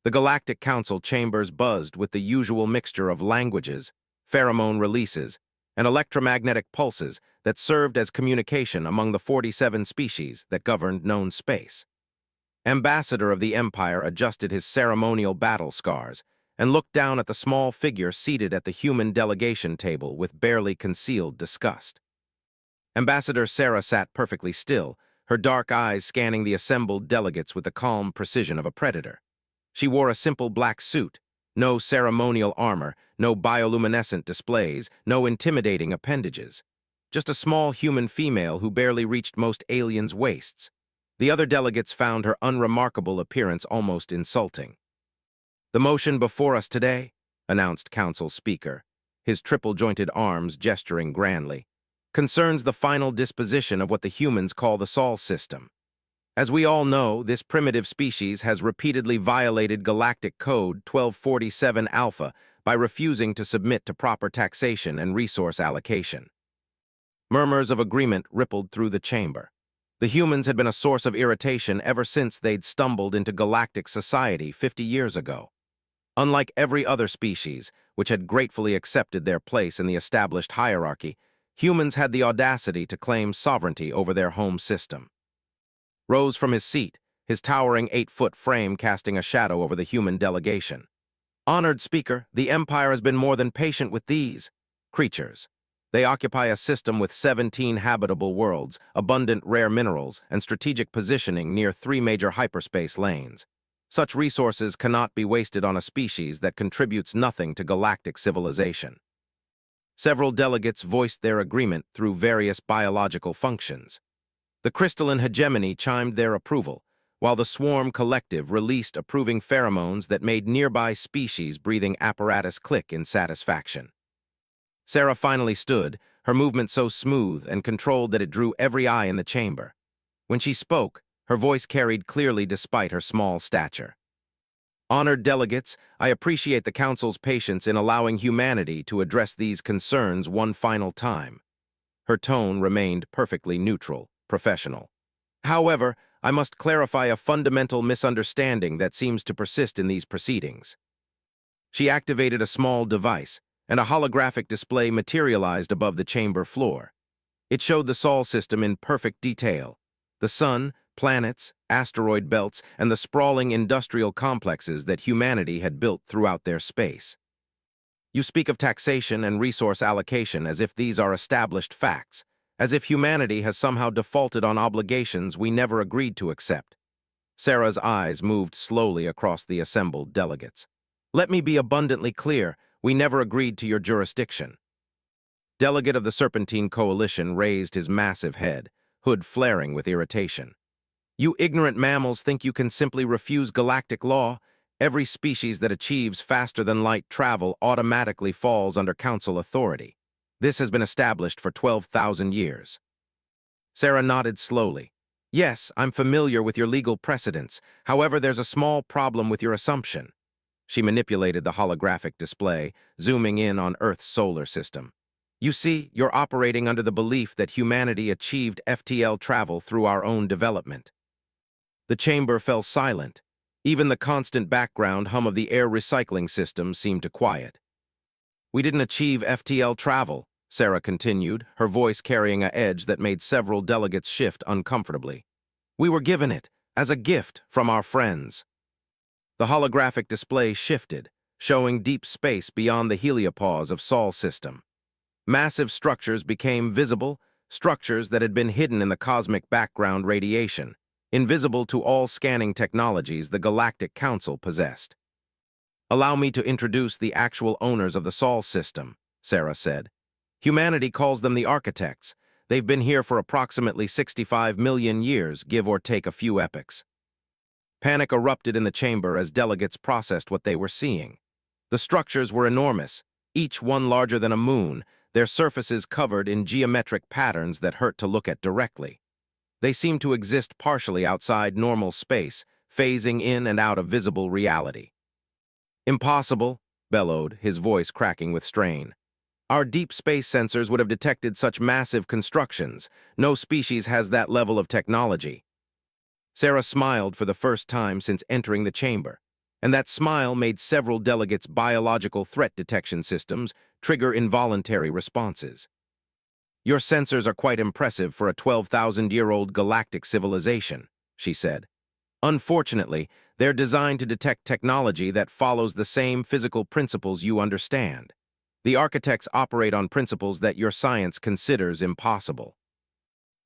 The Galactic Council chambers buzzed with the usual mixture of languages, pheromone releases, and electromagnetic pulses that served as communication among the 47 species that governed known space. Ambassador of the Empire adjusted his ceremonial battle scars and looked down at the small figure seated at the human delegation table with barely concealed disgust. Ambassador Sarah sat perfectly still, her dark eyes scanning the assembled delegates with the calm precision of a predator. She wore a simple black suit, no ceremonial armor, no bioluminescent displays, no intimidating appendages. Just a small human female who barely reached most aliens' waists. The other delegates found her unremarkable appearance almost insulting. "The motion before us today," announced Council Speaker, his triple-jointed arms gesturing grandly, "concerns the final disposition of what the humans call the Sol system. As we all know, this primitive species has repeatedly violated Galactic Code 1247 Alpha by refusing to submit to proper taxation and resource allocation." Murmurs of agreement rippled through the chamber. The humans had been a source of irritation ever since they'd stumbled into galactic society 50 years ago. Unlike every other species, which had gratefully accepted their place in the established hierarchy, humans had the audacity to claim sovereignty over their home system. Rose from his seat, his towering 8-foot frame casting a shadow over the human delegation. "Honored Speaker, the Empire has been more than patient with these creatures. They occupy a system with 17 habitable worlds, abundant rare minerals, and strategic positioning near 3 major hyperspace lanes. Such resources cannot be wasted on a species that contributes nothing to galactic civilization." Several delegates voiced their agreement through various biological functions. The crystalline hegemony chimed their approval, while the swarm collective released approving pheromones that made nearby species breathing apparatus click in satisfaction. Sarah finally stood, her movement so smooth and controlled that it drew every eye in the chamber. When she spoke, her voice carried clearly despite her small stature. "Honored delegates, I appreciate the Council's patience in allowing humanity to address these concerns one final time." Her tone remained perfectly neutral, professional. "However, I must clarify a fundamental misunderstanding that seems to persist in these proceedings." She activated a small device, and a holographic display materialized above the chamber floor. It showed the Sol system in perfect detail: the sun, planets, asteroid belts, and the sprawling industrial complexes that humanity had built throughout their space. "You speak of taxation and resource allocation as if these are established facts, as if humanity has somehow defaulted on obligations we never agreed to accept." Sarah's eyes moved slowly across the assembled delegates. "Let me be abundantly clear, we never agreed to your jurisdiction." Delegate of the Serpentine Coalition raised his massive head, hood flaring with irritation. "You ignorant mammals think you can simply refuse galactic law? Every species that achieves faster-than-light travel automatically falls under Council authority. This has been established for 12,000 years. Sarah nodded slowly. "Yes, I'm familiar with your legal precedents. However, there's a small problem with your assumption." She manipulated the holographic display, zooming in on Earth's solar system. "You see, you're operating under the belief that humanity achieved FTL travel through our own development." The chamber fell silent. Even the constant background hum of the air recycling system seemed to quiet. "We didn't achieve FTL travel," Sarah continued, her voice carrying an edge that made several delegates shift uncomfortably. "We were given it, as a gift, from our friends." The holographic display shifted, showing deep space beyond the heliopause of Sol system. Massive structures became visible, structures that had been hidden in the cosmic background radiation, invisible to all scanning technologies the Galactic Council possessed. "Allow me to introduce the actual owners of the Sol system," Sarah said. "Humanity calls them the architects. They've been here for approximately 65 million years, give or take a few epochs." Panic erupted in the chamber as delegates processed what they were seeing. The structures were enormous, each one larger than a moon, their surfaces covered in geometric patterns that hurt to look at directly. They seemed to exist partially outside normal space, phasing in and out of visible reality. "Impossible," bellowed, his voice cracking with strain. "Our deep space sensors would have detected such massive constructions. No species has that level of technology." Sarah smiled for the first time since entering the chamber. And that smile made several delegates' biological threat detection systems trigger involuntary responses. "Your sensors are quite impressive for a 12,000-year-old galactic civilization," she said. "Unfortunately, they're designed to detect technology that follows the same physical principles you understand. The architects operate on principles that your science considers impossible."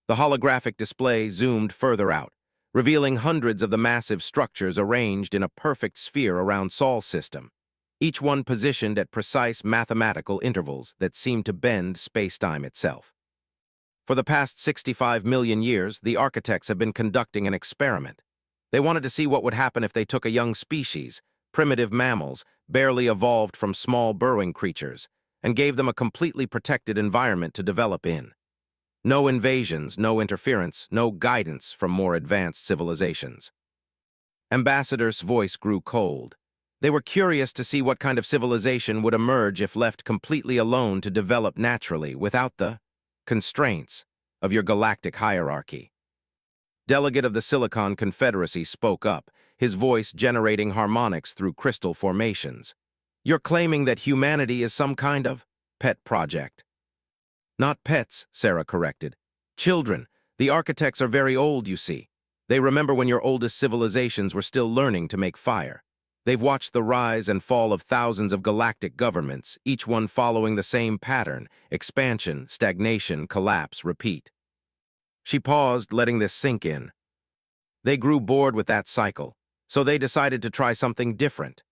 The holographic display zoomed further out, revealing hundreds of the massive structures arranged in a perfect sphere around Sol's system, each one positioned at precise mathematical intervals that seemed to bend space-time itself. For the past 65 million years, the architects have been conducting an experiment. They wanted to see what would happen if they took a young species, primitive mammals, barely evolved from small burrowing creatures, and gave them a completely protected environment to develop in. No invasions, no interference, no guidance from more advanced civilizations. Ambassador's voice grew cold. They were curious to see what kind of civilization would emerge if left completely alone to develop naturally without the constraints of your galactic hierarchy. Delegate of the Silicon Confederacy spoke up, his voice generating harmonics through crystal formations. "You're claiming that humanity is some kind of pet project." "Not pets," Sarah corrected. "Children. The architects are very old, you see. They remember when your oldest civilizations were still learning to make fire. They've watched the rise and fall of thousands of galactic governments, each one following the same pattern: expansion, stagnation, collapse, repeat." She paused, letting this sink in. They grew bored with that cycle, so they decided to try something different.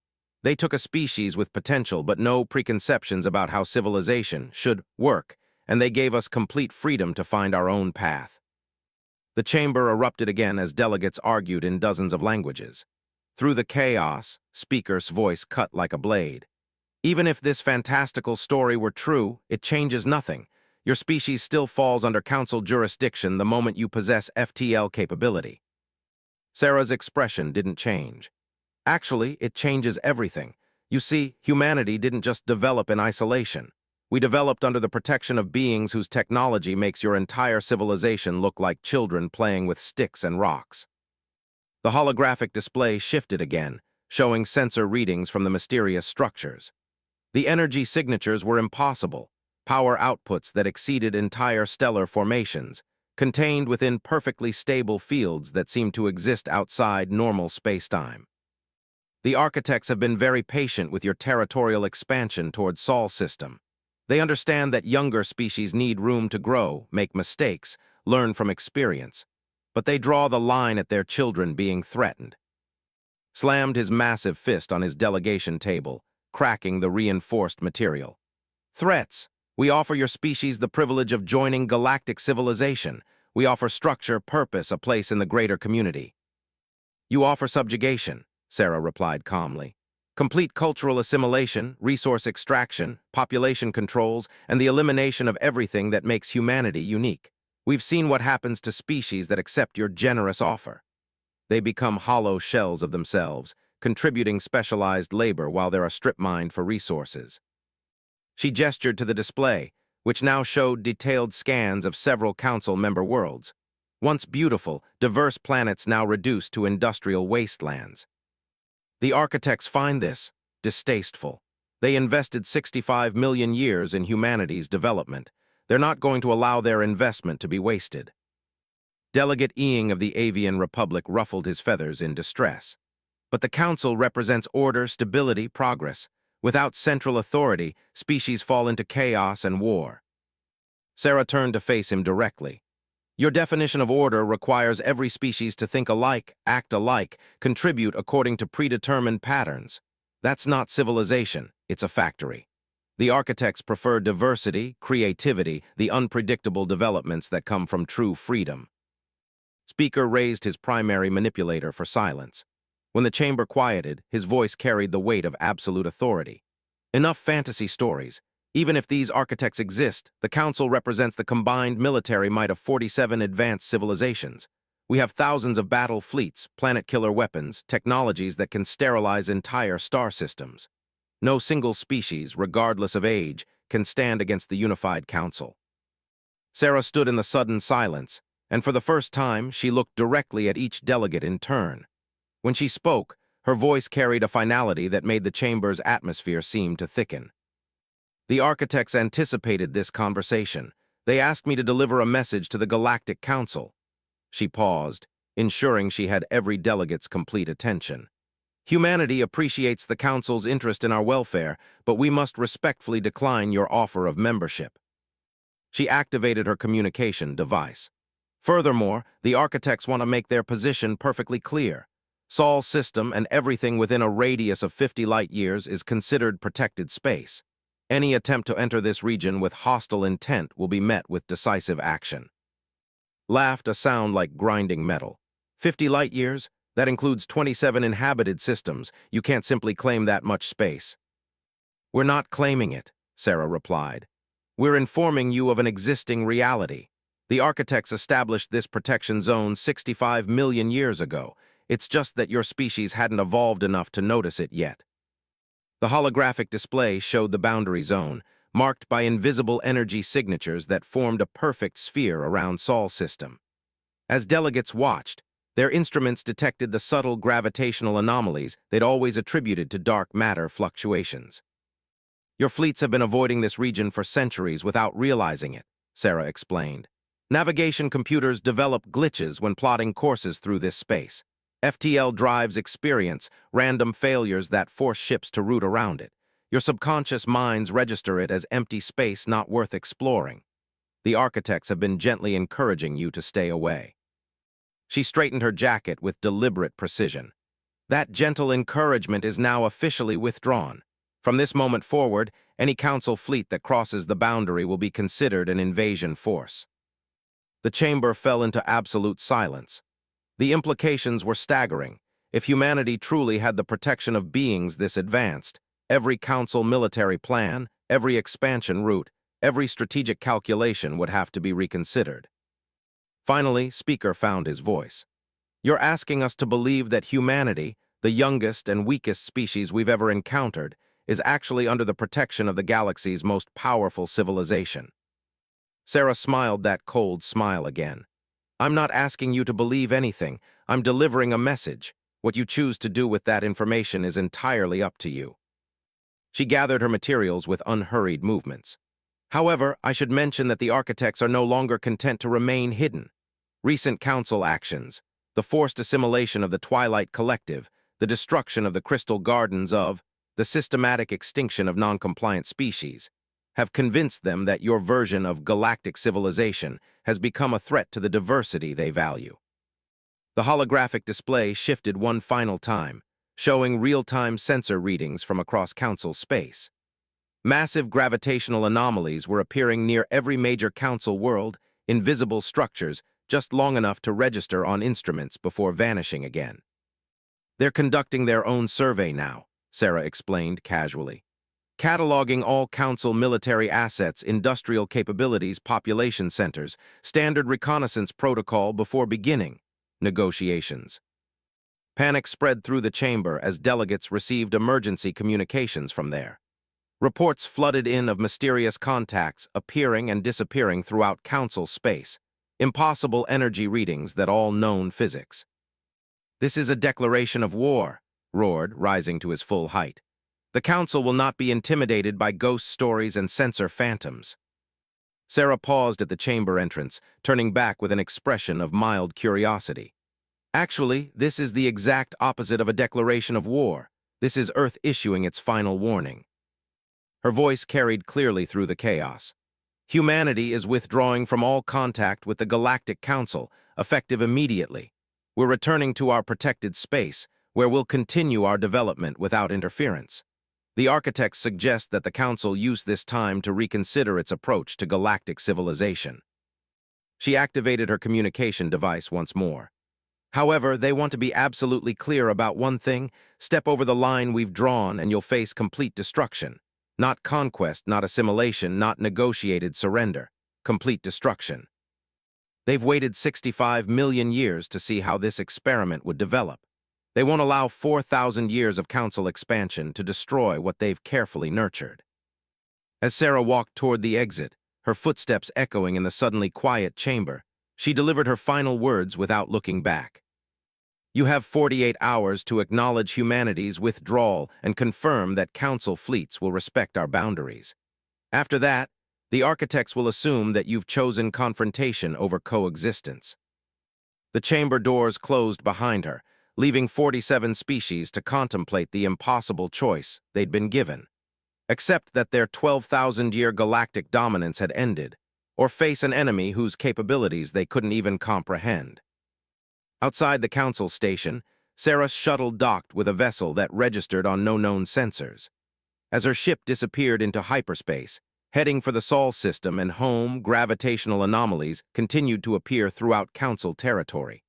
They took a species with potential but no preconceptions about how civilization should work, and they gave us complete freedom to find our own path. The chamber erupted again as delegates argued in dozens of languages. Through the chaos, Speaker's voice cut like a blade. "Even if this fantastical story were true, it changes nothing. Your species still falls under council jurisdiction the moment you possess FTL capability." Sarah's expression didn't change. "Actually, it changes everything. You see, humanity didn't just develop in isolation. We developed under the protection of beings whose technology makes your entire civilization look like children playing with sticks and rocks." The holographic display shifted again, showing sensor readings from the mysterious structures. The energy signatures were impossible, power outputs that exceeded entire stellar formations, contained within perfectly stable fields that seemed to exist outside normal space-time. "The architects have been very patient with your territorial expansion toward Sol's system. They understand that younger species need room to grow, make mistakes, learn from experience. But they draw the line at their children being threatened." Slammed his massive fist on his delegation table, cracking the reinforced material. "Threats. We offer your species the privilege of joining galactic civilization. We offer structure, purpose, a place in the greater community." "You offer subjugation," Sarah replied calmly. "Complete cultural assimilation, resource extraction, population controls, and the elimination of everything that makes humanity unique. We've seen what happens to species that accept your generous offer. They become hollow shells of themselves, contributing specialized labor while they're a strip mined for resources." She gestured to the display, which now showed detailed scans of several council member worlds. Once beautiful, diverse planets now reduced to industrial wastelands. "The architects find this distasteful. They invested 65 million years in humanity's development. They're not going to allow their investment to be wasted." Delegate Eing of the Avian Republic ruffled his feathers in distress. "But the Council represents order, stability, progress. Without central authority, species fall into chaos and war." Sarah turned to face him directly. "Your definition of order requires every species to think alike, act alike, contribute according to predetermined patterns. That's not civilization, it's a factory. The architects prefer diversity, creativity, the unpredictable developments that come from true freedom." Speaker raised his primary manipulator for silence. When the chamber quieted, his voice carried the weight of absolute authority. "Enough fantasy stories. Even if these architects exist, the Council represents the combined military might of 47 advanced civilizations. We have thousands of battle fleets, planet-killer weapons, technologies that can sterilize entire star systems. No single species, regardless of age, can stand against the unified Council." Sarah stood in the sudden silence, and for the first time, she looked directly at each delegate in turn. When she spoke, Her voice carried a finality that made the chamber's atmosphere seem to thicken. The architects anticipated this conversation. They asked me to deliver a message to the Galactic Council. She paused, ensuring she had every delegate's complete attention. Humanity appreciates the Council's interest in our welfare, but we must respectfully decline your offer of membership. She activated her communication device. Furthermore, the architects want to make their position perfectly clear. Sol's system and everything within a radius of 50 light-years is considered protected space. Any attempt to enter this region with hostile intent will be met with decisive action. Laughed a sound like grinding metal. 50 light-years? That includes 27 inhabited systems. You can't simply claim that much space. We're not claiming it, Sarah replied. We're informing you of an existing reality. The architects established this protection zone 65 million years ago. It's just that your species hadn't evolved enough to notice it yet. The holographic display showed the boundary zone, marked by invisible energy signatures that formed a perfect sphere around Sol's system. As delegates watched, their instruments detected the subtle gravitational anomalies they'd always attributed to dark matter fluctuations. Your fleets have been avoiding this region for centuries without realizing it, Sarah explained. Navigation computers develop glitches when plotting courses through this space. FTL drives experience random failures that force ships to route around it. Your subconscious minds register it as empty space not worth exploring. The architects have been gently encouraging you to stay away. She straightened her jacket with deliberate precision. That gentle encouragement is now officially withdrawn. From this moment forward, any Council fleet that crosses the boundary will be considered an invasion force. The chamber fell into absolute silence. The implications were staggering. If humanity truly had the protection of beings this advanced, every Council military plan, every expansion route, every strategic calculation would have to be reconsidered. Finally, Speaker found his voice. You're asking us to believe that humanity, the youngest and weakest species we've ever encountered, is actually under the protection of the galaxy's most powerful civilization. Sarah smiled that cold smile again. I'm not asking you to believe anything. I'm delivering a message. What you choose to do with that information is entirely up to you. She gathered her materials with unhurried movements. However, I should mention that the architects are no longer content to remain hidden. Recent Council actions, the forced assimilation of the Twilight Collective, the destruction of the Crystal Gardens of, the systematic extinction of non-compliant species, have convinced them that your version of galactic civilization has become a threat to the diversity they value. The holographic display shifted one final time, showing real-time sensor readings from across Council space. Massive gravitational anomalies were appearing near every major Council world, invisible structures just long enough to register on instruments before vanishing again. They're conducting their own survey now, Sarah explained casually. Cataloging all Council military assets, industrial capabilities, population centers, standard reconnaissance protocol before beginning negotiations. Panic spread through the chamber as delegates received emergency communications from there. Reports flooded in of mysterious contacts appearing and disappearing throughout Council space, impossible energy readings that all known physics. This is a declaration of war, roared, rising to his full height. The Council will not be intimidated by ghost stories and censor phantoms. Sarah paused at the chamber entrance, turning back with an expression of mild curiosity. Actually, this is the exact opposite of a declaration of war. This is Earth issuing its final warning. Her voice carried clearly through the chaos. Humanity is withdrawing from all contact with the Galactic Council, effective immediately. We're returning to our protected space, where we'll continue our development without interference. The architects suggest that the Council use this time to reconsider its approach to galactic civilization. She activated her communication device once more. However, they want to be absolutely clear about one thing: step over the line we've drawn and you'll face complete destruction. Not conquest, not assimilation, not negotiated surrender. Complete destruction. They've waited 65 million years to see how this experiment would develop. They won't allow 4,000 years of Council expansion to destroy what they've carefully nurtured. As Sarah walked toward the exit, her footsteps echoing in the suddenly quiet chamber, she delivered her final words without looking back. You have 48 hours to acknowledge humanity's withdrawal and confirm that Council fleets will respect our boundaries. After that, the architects will assume that you've chosen confrontation over coexistence. The chamber doors closed behind her, leaving 47 species to contemplate the impossible choice they'd been given. Accept that their 12,000-year galactic dominance had ended, or face an enemy whose capabilities they couldn't even comprehend. Outside the Council station, Sarah's shuttle docked with a vessel that registered on no known sensors. As her ship disappeared into hyperspace, heading for the Sol system and home, gravitational anomalies continued to appear throughout Council territory.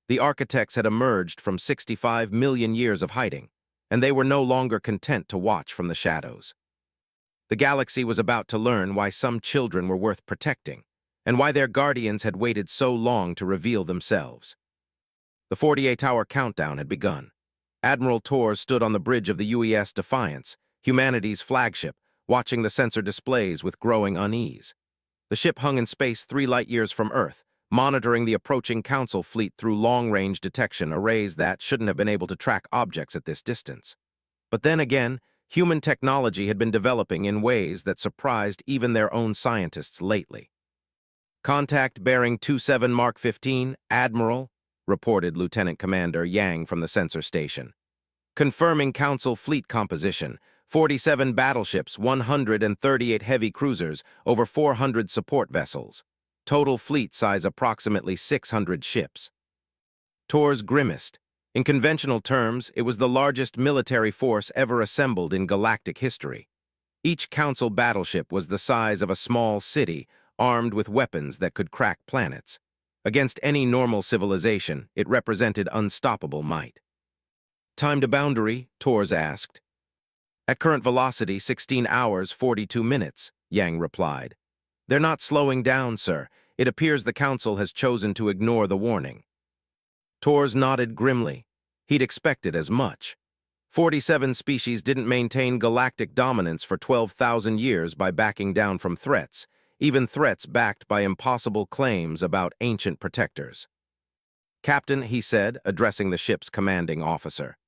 The architects had emerged from 65 million years of hiding, and they were no longer content to watch from the shadows. The galaxy was about to learn why some children were worth protecting, and why their guardians had waited so long to reveal themselves. The 48-hour countdown had begun. Admiral Torres stood on the bridge of the UES Defiance, humanity's flagship, watching the sensor displays with growing unease. The ship hung in space 3 light-years from Earth, monitoring the approaching Council fleet through long-range detection arrays that shouldn't have been able to track objects at this distance. But then again, human technology had been developing in ways that surprised even their own scientists lately. "Contact bearing 27 Mark 15, Admiral," reported Lieutenant Commander Yang from the sensor station. "Confirming Council fleet composition: 47 battleships, 138 heavy cruisers, over 400 support vessels. Total fleet size approximately 600 ships." Torres grimaced. In conventional terms, it was the largest military force ever assembled in galactic history. Each Council battleship was the size of a small city, armed with weapons that could crack planets. Against any normal civilization, it represented unstoppable might. "Time to boundary?" Torres asked. "At current velocity, 16 hours, 42 minutes, Yang replied. "They're not slowing down, sir. It appears the Council has chosen to ignore the warning." Torres nodded grimly. He'd expected as much. 47 species didn't maintain galactic dominance for 12,000 years by backing down from threats, even threats backed by impossible claims about ancient protectors. "Captain," he said, addressing the ship's commanding officer,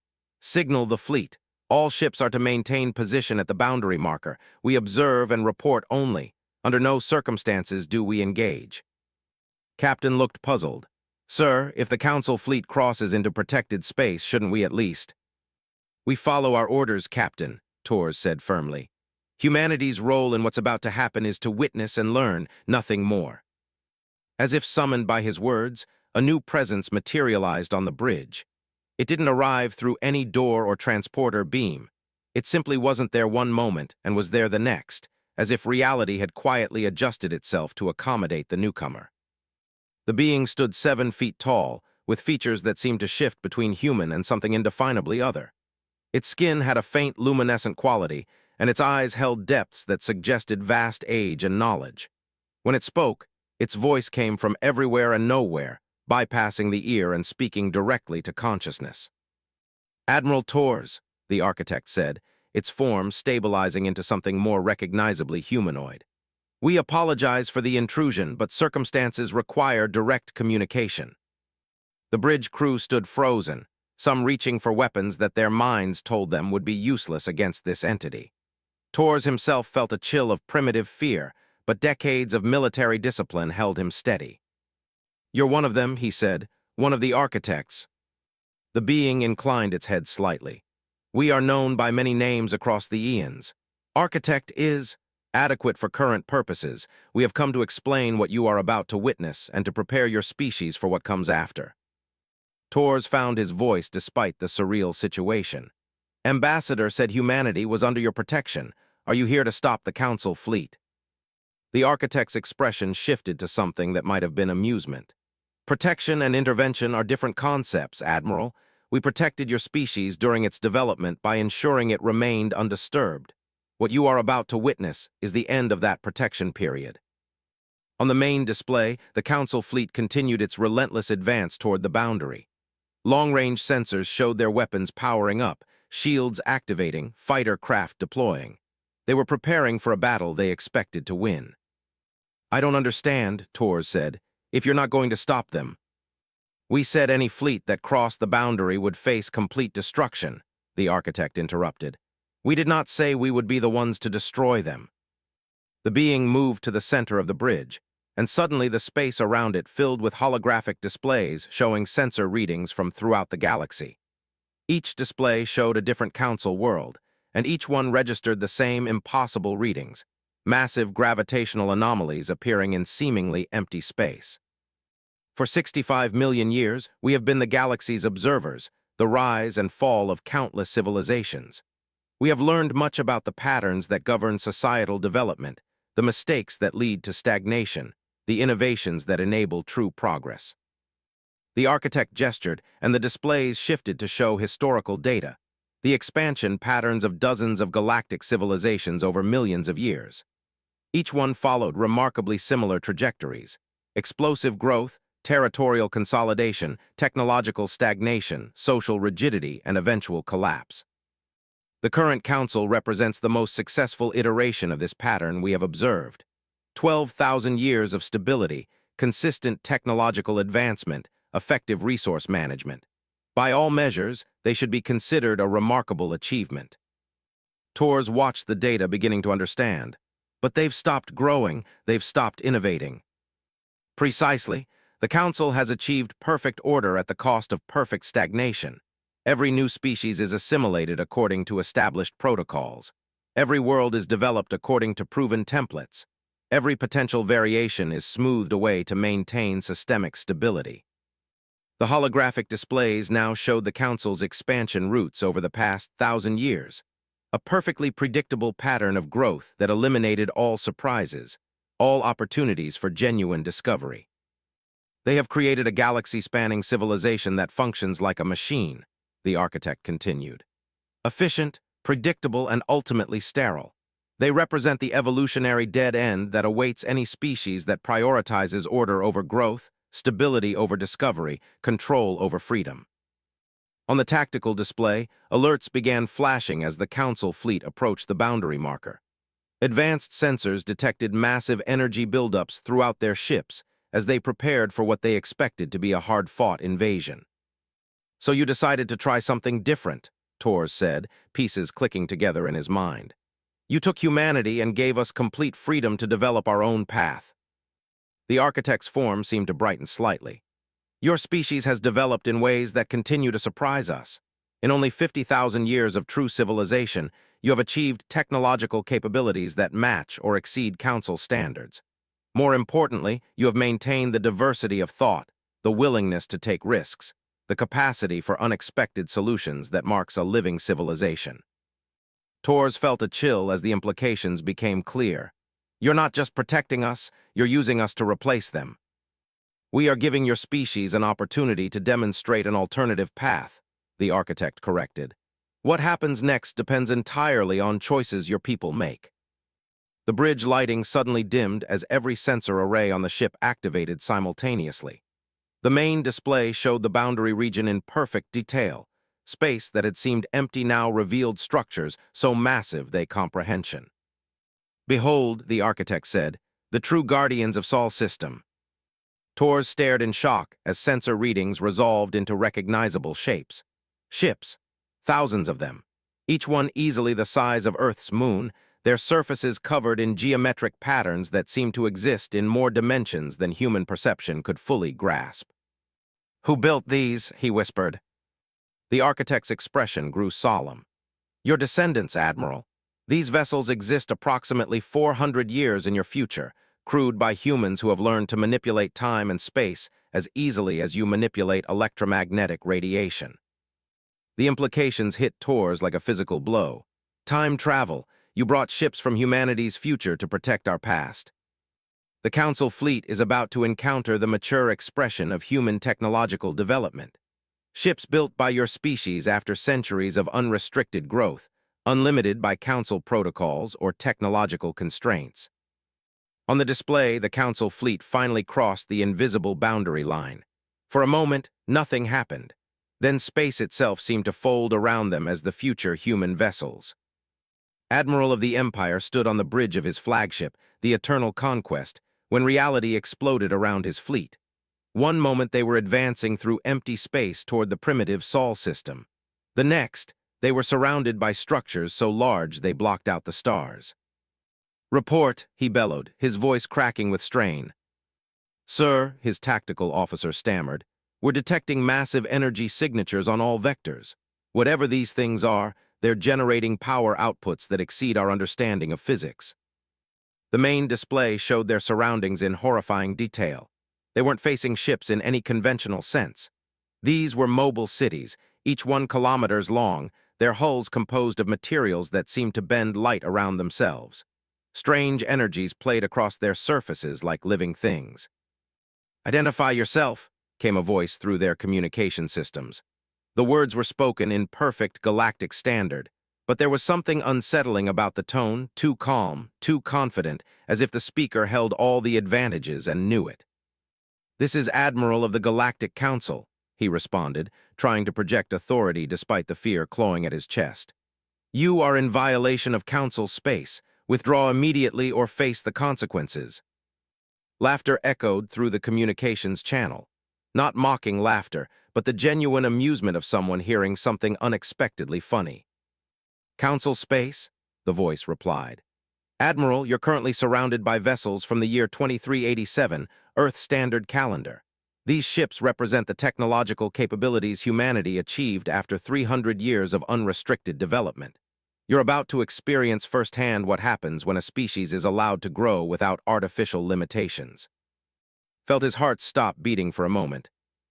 "signal the fleet. All ships are to maintain position at the boundary marker. We observe and report only. Under no circumstances do we engage." Captain looked puzzled. "Sir, if the Council fleet crosses into protected space, shouldn't we at least—" "We follow our orders, Captain," Torres said firmly. "Humanity's role in what's about to happen is to witness and learn, nothing more." As if summoned by his words, a new presence materialized on the bridge. It didn't arrive through any door or transporter beam. It simply wasn't there one moment and was there the next, as if reality had quietly adjusted itself to accommodate the newcomer. The being stood 7 feet tall, with features that seemed to shift between human and something indefinably other. Its skin had a faint luminescent quality, and its eyes held depths that suggested vast age and knowledge. When it spoke, its voice came from everywhere and nowhere, bypassing the ear and speaking directly to consciousness. "Admiral Torres," the architect said, its form stabilizing into something more recognizably humanoid. "We apologize for the intrusion, but circumstances require direct communication." The bridge crew stood frozen, some reaching for weapons that their minds told them would be useless against this entity. Torres himself felt a chill of primitive fear, but decades of military discipline held him steady. "You're one of them," he said, "one of the architects." The being inclined its head slightly. "We are known by many names across the eons. Architect is adequate for current purposes. We have come to explain what you are about to witness and to prepare your species for what comes after." Torres found his voice despite the surreal situation. "Ambassador said humanity was under your protection. Are you here to stop the Council fleet?" The architect's expression shifted to something that might have been amusement. "Protection and intervention are different concepts, Admiral. We protected your species during its development by ensuring it remained undisturbed. What you are about to witness is the end of that protection period." On the main display, the Council fleet continued its relentless advance toward the boundary. Long-range sensors showed their weapons powering up, shields activating, fighter craft deploying. They were preparing for a battle they expected to win. "I don't understand," Torres said, "if you're not going to stop them." "We said any fleet that crossed the boundary would face complete destruction," the architect interrupted. "We did not say we would be the ones to destroy them." The being moved to the center of the bridge, and suddenly the space around it filled with holographic displays showing sensor readings from throughout the galaxy. Each display showed a different council world, and each one registered the same impossible readings, massive gravitational anomalies appearing in seemingly empty space. For 65 million years, we have been the galaxy's observers, the rise and fall of countless civilizations. We have learned much about the patterns that govern societal development, the mistakes that lead to stagnation, the innovations that enable true progress. The architect gestured, and the displays shifted to show historical data, the expansion patterns of dozens of galactic civilizations over millions of years. Each one followed remarkably similar trajectories: explosive growth, territorial consolidation, technological stagnation, social rigidity, and eventual collapse. The current council represents the most successful iteration of this pattern we have observed. 12,000 years of stability, consistent technological advancement, effective resource management. By all measures, they should be considered a remarkable achievement. Tors watched the data, beginning to understand. But they've stopped growing, they've stopped innovating. Precisely, the Council has achieved perfect order at the cost of perfect stagnation. Every new species is assimilated according to established protocols. Every world is developed according to proven templates. Every potential variation is smoothed away to maintain systemic stability. The holographic displays now showed the Council's expansion routes over the past 1,000 years, a perfectly predictable pattern of growth that eliminated all surprises, all opportunities for genuine discovery. They have created a galaxy-spanning civilization that functions like a machine, the architect continued. Efficient, predictable, and ultimately sterile. They represent the evolutionary dead end that awaits any species that prioritizes order over growth, stability over discovery, control over freedom. On the tactical display, alerts began flashing as the Council fleet approached the boundary marker. Advanced sensors detected massive energy buildups throughout their ships as they prepared for what they expected to be a hard-fought invasion. "So you decided to try something different," Tors said, pieces clicking together in his mind. "You took humanity and gave us complete freedom to develop our own path." The architect's form seemed to brighten slightly. "Your species has developed in ways that continue to surprise us. In only 50,000 years of true civilization, you have achieved technological capabilities that match or exceed Council standards. More importantly, you have maintained the diversity of thought, the willingness to take risks, the capacity for unexpected solutions that marks a living civilization." Tors felt a chill as the implications became clear. "You're not just protecting us, you're using us to replace them. We are giving your species an opportunity to demonstrate an alternative path," the architect corrected. "What happens next depends entirely on choices your people make." The bridge lighting suddenly dimmed as every sensor array on the ship activated simultaneously. The main display showed the boundary region in perfect detail. Space that had seemed empty now revealed structures so massive they comprehension. "Behold," the architect said, "the true guardians of Sol system." Tors stared in shock as sensor readings resolved into recognizable shapes. Ships, thousands of them, each one easily the size of Earth's moon, their surfaces covered in geometric patterns that seemed to exist in more dimensions than human perception could fully grasp. "Who built these?" he whispered. The architect's expression grew solemn. "Your descendants, Admiral. These vessels exist approximately 400 years in your future, crewed by humans who have learned to manipulate time and space as easily as you manipulate electromagnetic radiation." The implications hit Tors like a physical blow. "Time travel. You brought ships from humanity's future to protect our past." The Council fleet is about to encounter the mature expression of human technological development. Ships built by your species after centuries of unrestricted growth, unlimited by Council protocols or technological constraints. On the display, the Council fleet finally crossed the invisible boundary line. For a moment, nothing happened. Then space itself seemed to fold around them as the future human vessels. Admiral of the Empire stood on the bridge of his flagship, the Eternal Conquest, when reality exploded around his fleet. One moment they were advancing through empty space toward the primitive Sol system. The next, they were surrounded by structures so large they blocked out the stars. "Report," he bellowed, his voice cracking with strain. "Sir," his tactical officer stammered, "we're detecting massive energy signatures on all vectors. Whatever these things are, they're generating power outputs that exceed our understanding of physics." The main display showed their surroundings in horrifying detail. They weren't facing ships in any conventional sense. These were mobile cities, each 1 kilometer long, their hulls composed of materials that seemed to bend light around themselves. Strange energies played across their surfaces like living things. "Identify yourself," came a voice through their communication systems. The words were spoken in perfect galactic standard, but there was something unsettling about the tone, too calm, too confident, as if the speaker held all the advantages and knew it. "This is Admiral of the Galactic Council," he responded, trying to project authority despite the fear clawing at his chest. "You are in violation of Council space. Withdraw immediately or face the consequences." Laughter echoed through the communications channel. Not mocking laughter, but the genuine amusement of someone hearing something unexpectedly funny. "Council space?" the voice replied. "Admiral, you're currently surrounded by vessels from the year 2387, Earth Standard Calendar. These ships represent the technological capabilities humanity achieved after 300 years of unrestricted development. You're about to experience firsthand what happens when a species is allowed to grow without artificial limitations." Felt his heart stop beating for a moment.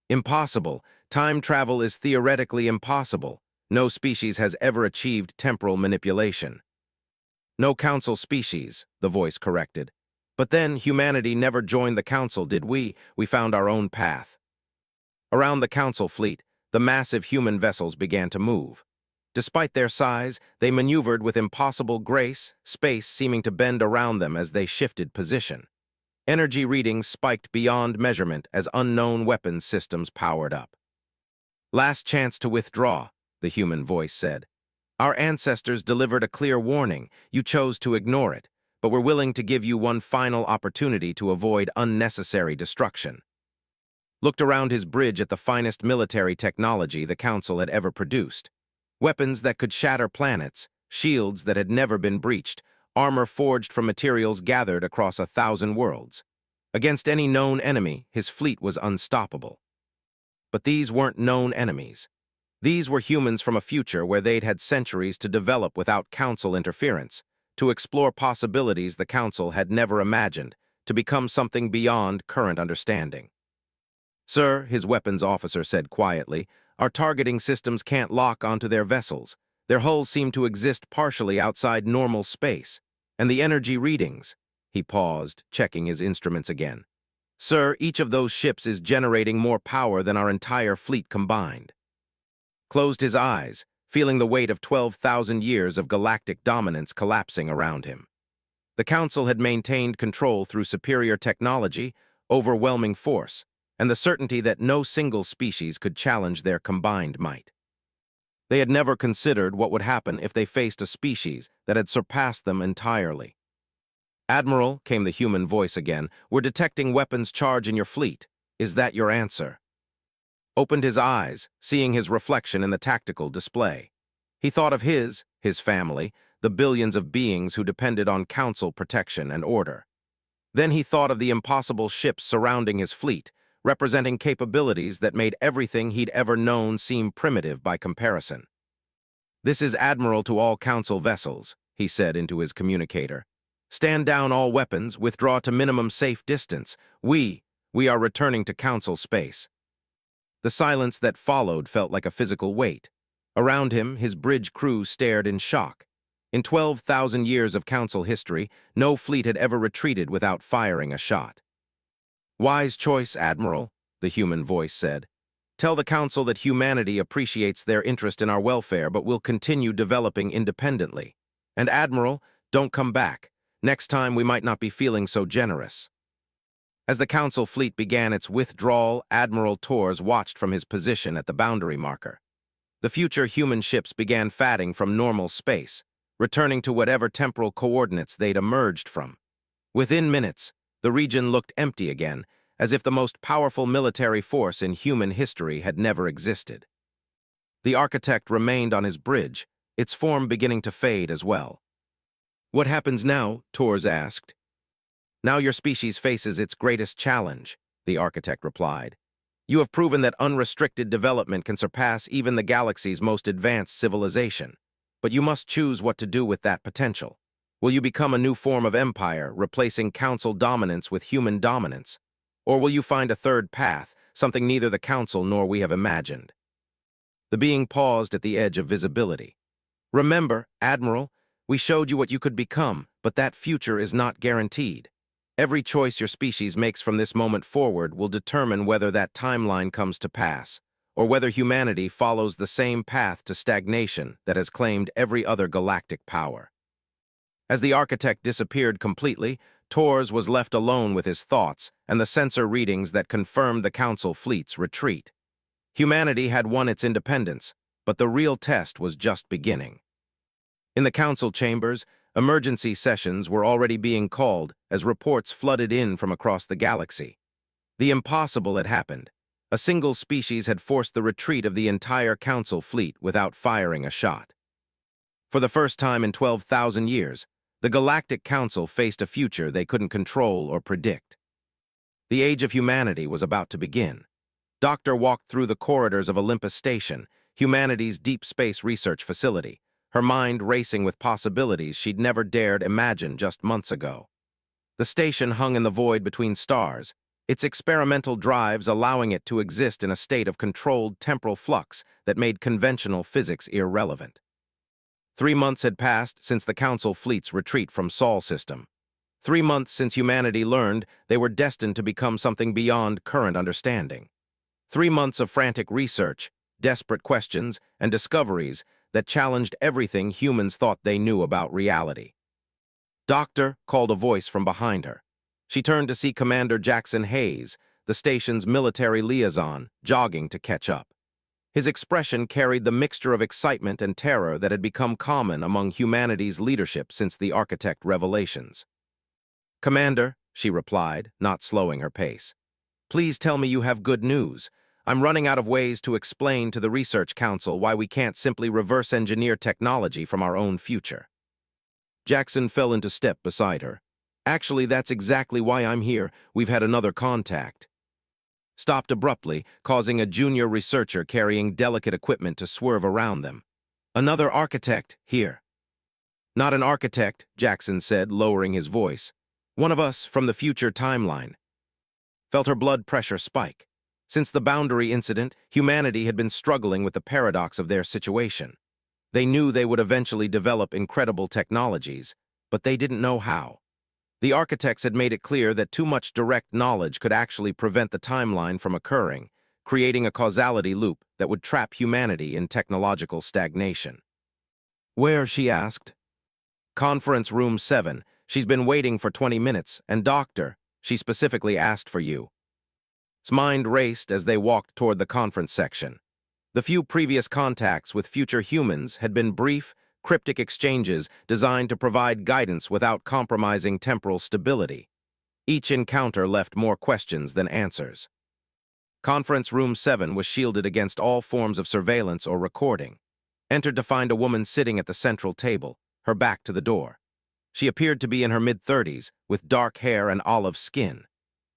Impossible. Time travel is theoretically impossible. No species has ever achieved temporal manipulation. "No Council species," the voice corrected. "But then, humanity never joined the Council, did we? We found our own path." Around the Council fleet, the massive human vessels began to move. Despite their size, they maneuvered with impossible grace, space seeming to bend around them as they shifted position. Energy readings spiked beyond measurement as unknown weapons systems powered up. "Last chance to withdraw," the human voice said. "Our ancestors delivered a clear warning. You chose to ignore it, but we're willing to give you one final opportunity to avoid unnecessary destruction." Looked around his bridge at the finest military technology the Council had ever produced. Weapons that could shatter planets, shields that had never been breached, armor forged from materials gathered across 1,000 worlds. Against any known enemy, his fleet was unstoppable. But these weren't known enemies. These were humans from a future where they'd had centuries to develop without Council interference, to explore possibilities the Council had never imagined, to become something beyond current understanding. "Sir," his weapons officer said quietly, "our targeting systems can't lock onto their vessels. Their hulls seem to exist partially outside normal space. And the energy readings—" He paused, checking his instruments again. "Sir, each of those ships is generating more power than our entire fleet combined." Closed his eyes, feeling the weight of 12,000 years of galactic dominance collapsing around him. The Council had maintained control through superior technology, overwhelming force, and the certainty that no single species could challenge their combined might. They had never considered what would happen if they faced a species that had surpassed them entirely. "Admiral," came the human voice again, "we're detecting weapons charge in your fleet. Is that your answer?" Opened his eyes, seeing his reflection in the tactical display. He thought of his family, the billions of beings who depended on Council protection and order. Then he thought of the impossible ships surrounding his fleet, representing capabilities that made everything he'd ever known seem primitive by comparison. "This is Admiral to all Council vessels," he said into his communicator. "Stand down all weapons, withdraw to minimum safe distance. We are returning to Council space." The silence that followed felt like a physical weight. Around him, his bridge crew stared in shock. In 12,000 years of Council history, no fleet had ever retreated without firing a shot. "Wise choice, Admiral," the human voice said. "Tell the Council that humanity appreciates their interest in our welfare but will continue developing independently. And Admiral, don't come back. Next time we might not be feeling so generous." As the Council fleet began its withdrawal, Admiral Torres watched from his position at the boundary marker. The future human ships began fatting from normal space, returning to whatever temporal coordinates they'd emerged from. Within minutes, the region looked empty again, as if the most powerful military force in human history had never existed. The architect remained on his bridge, its form beginning to fade as well. "What happens now?" Tors asked. "Now your species faces its greatest challenge," the architect replied. "You have proven that unrestricted development can surpass even the galaxy's most advanced civilization. But you must choose what to do with that potential. Will you become a new form of empire, replacing council dominance with human dominance? Or will you find a third path, something neither the council nor we have imagined?" The being paused at the edge of visibility. "Remember, Admiral, we showed you what you could become, but that future is not guaranteed. Every choice your species makes from this moment forward will determine whether that timeline comes to pass, or whether humanity follows the same path to stagnation that has claimed every other galactic power." As the architect disappeared completely, Tors was left alone with his thoughts and the sensor readings that confirmed the Council fleet's retreat. Humanity had won its independence, but the real test was just beginning. In the Council chambers, emergency sessions were already being called as reports flooded in from across the galaxy. The impossible had happened. A single species had forced the retreat of the entire Council fleet without firing a shot. For the first time in 12,000 years, the Galactic Council faced a future they couldn't control or predict. The age of humanity was about to begin. Doctor walked through the corridors of Olympus Station, humanity's deep space research facility, her mind racing with possibilities she'd never dared imagine just months ago. The station hung in the void between stars, its experimental drives allowing it to exist in a state of controlled temporal flux that made conventional physics irrelevant. 3 months had passed since the Council fleet's retreat from Sol system. 3 months since humanity learned they were destined to become something beyond current understanding. 3 months of frantic research, desperate questions, and discoveries that challenged everything humans thought they knew about reality. "Doctor," called a voice from behind her. She turned to see Commander Jackson Hayes, the station's military liaison, jogging to catch up. His expression carried the mixture of excitement and terror that had become common among humanity's leadership since the architect revelations. "Commander," she replied, not slowing her pace, "please tell me you have good news. I'm running out of ways to explain to the Research Council why we can't simply reverse engineer technology from our own future." Jackson fell into step beside her. "Actually, that's exactly why I'm here. We've had another contact." Stopped abruptly, causing a junior researcher carrying delicate equipment to swerve around them. "Another architect, here." "Not an architect," Jackson said, lowering his voice. "One of us from the future timeline." Felt her blood pressure spike. Since the boundary incident, humanity had been struggling with the paradox of their situation. They knew they would eventually develop incredible technologies, but they didn't know how. The architects had made it clear that too much direct knowledge could actually prevent the timeline from occurring, creating a causality loop that would trap humanity in technological stagnation. "Where?" she asked. "Conference room 7. She's been waiting for 20 minutes, and doctor, she specifically asked for you." His mind raced as they walked toward the conference section. The few previous contacts with future humans had been brief, cryptic exchanges designed to provide guidance without compromising temporal stability. Each encounter left more questions than answers. Conference Room 7 was shielded against all forms of surveillance or recording. Entered to find a woman sitting at the central table, her back to the door. She appeared to be in her mid-30s, with dark hair and olive skin.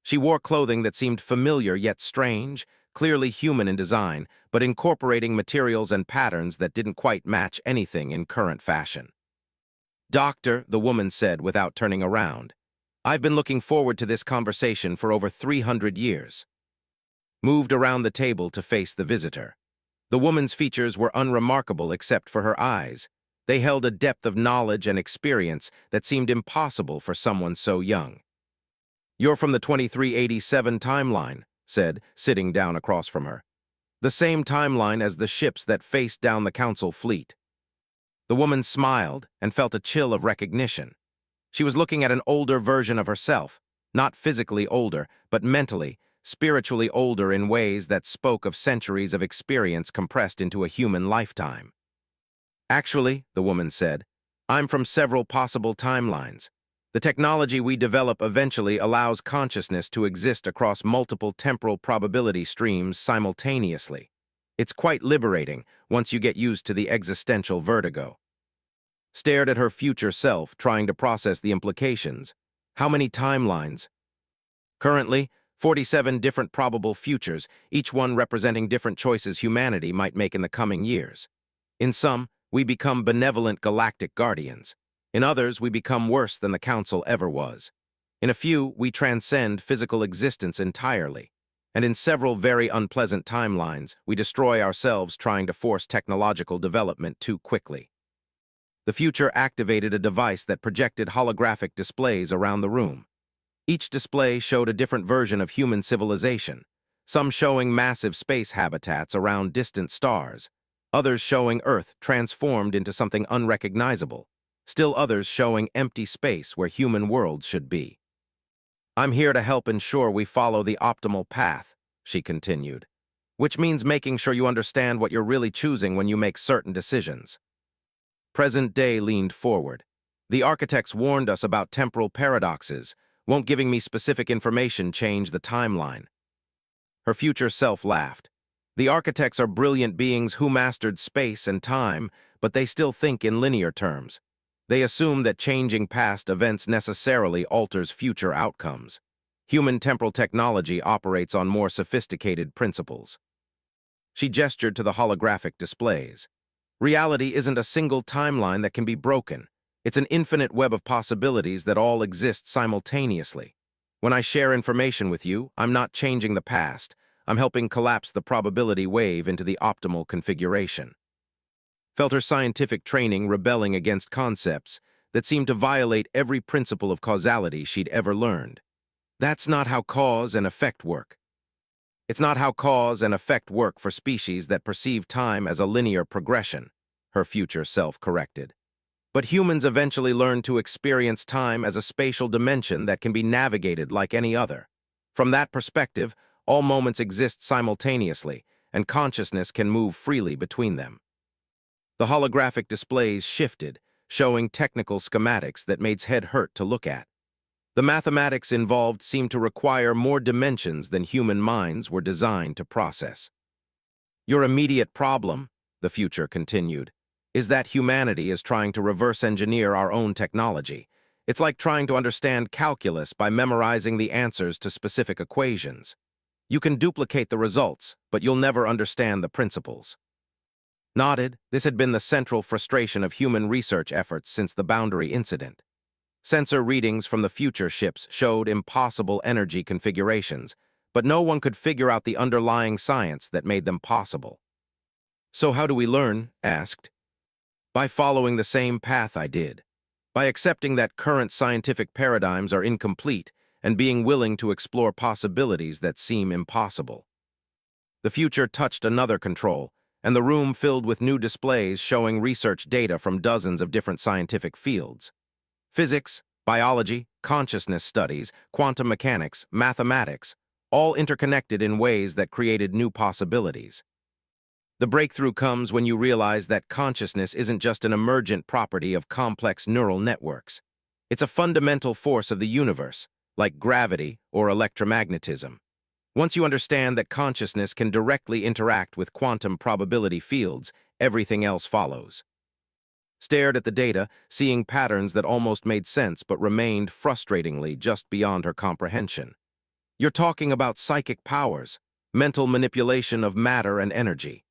She wore clothing that seemed familiar yet strange, clearly human in design, but incorporating materials and patterns that didn't quite match anything in current fashion. "Doctor," the woman said without turning around, "I've been looking forward to this conversation for over 300 years." Moved around the table to face the visitor. The woman's features were unremarkable except for her eyes. They held a depth of knowledge and experience that seemed impossible for someone so young. "You're from the 2387 timeline," said, sitting down across from her. "The same timeline as the ships that faced down the Council fleet." The woman smiled and felt a chill of recognition. She was looking at an older version of herself, not physically older, but mentally, spiritually older in ways that spoke of centuries of experience compressed into a human lifetime. "Actually," the woman said, "I'm from several possible timelines. The technology we develop eventually allows consciousness to exist across multiple temporal probability streams simultaneously. It's quite liberating once you get used to the existential vertigo. Stared at her future self, trying to process the implications. How many timelines? Currently, 47 different probable futures, each one representing different choices humanity might make in the coming years. In some, we become benevolent galactic guardians. In others, we become worse than the Council ever was. In a few, we transcend physical existence entirely. And in several very unpleasant timelines, we destroy ourselves trying to force technological development too quickly. The future activated a device that projected holographic displays around the room. Each display showed a different version of human civilization, some showing massive space habitats around distant stars, others showing Earth transformed into something unrecognizable, still others showing empty space where human worlds should be. "I'm here to help ensure we follow the optimal path," she continued, "which means making sure you understand what you're really choosing when you make certain decisions." Present Day leaned forward. "The architects warned us about temporal paradoxes. Won't giving me specific information change the timeline?" Her future self laughed. "The architects are brilliant beings who mastered space and time, but they still think in linear terms. They assume that changing past events necessarily alters future outcomes. Human temporal technology operates on more sophisticated principles." She gestured to the holographic displays. "Reality isn't a single timeline that can be broken. It's an infinite web of possibilities that all exist simultaneously. When I share information with you, I'm not changing the past. I'm helping collapse the probability wave into the optimal configuration." Felt her scientific training rebelling against concepts that seemed to violate every principle of causality she'd ever learned. That's not how cause and effect work. It's not how cause and effect work for species that perceive time as a linear progression, her future self corrected. But humans eventually learn to experience time as a spatial dimension that can be navigated like any other. From that perspective, all moments exist simultaneously, and consciousness can move freely between them. The holographic displays shifted, showing technical schematics that made head hurt to look at. The mathematics involved seemed to require more dimensions than human minds were designed to process. "Your immediate problem," the future continued, "is that humanity is trying to reverse engineer our own technology. It's like trying to understand calculus by memorizing the answers to specific equations. You can duplicate the results, but you'll never understand the principles." Nodded, this had been the central frustration of human research efforts since the Boundary Incident. Sensor readings from the future ships showed impossible energy configurations, but no one could figure out the underlying science that made them possible. "So how do we learn?" asked. "By following the same path I did. By accepting that current scientific paradigms are incomplete and being willing to explore possibilities that seem impossible." The future touched another control, and the room filled with new displays showing research data from dozens of different scientific fields. Physics, biology, consciousness studies, quantum mechanics, mathematics, all interconnected in ways that created new possibilities. The breakthrough comes when you realize that consciousness isn't just an emergent property of complex neural networks. It's a fundamental force of the universe, like gravity or electromagnetism. Once you understand that consciousness can directly interact with quantum probability fields, everything else follows. Stared at the data, seeing patterns that almost made sense but remained frustratingly just beyond her comprehension. "You're talking about psychic powers, mental manipulation of matter and energy."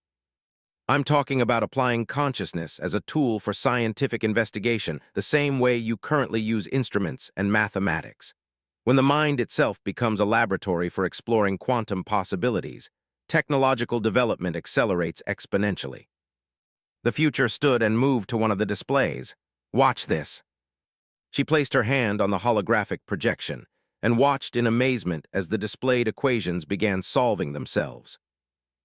"I'm talking about applying consciousness as a tool for scientific investigation the same way you currently use instruments and mathematics. When the mind itself becomes a laboratory for exploring quantum possibilities, technological development accelerates exponentially." The future stood and moved to one of the displays. "Watch this." She placed her hand on the holographic projection and watched in amazement as the displayed equations began solving themselves.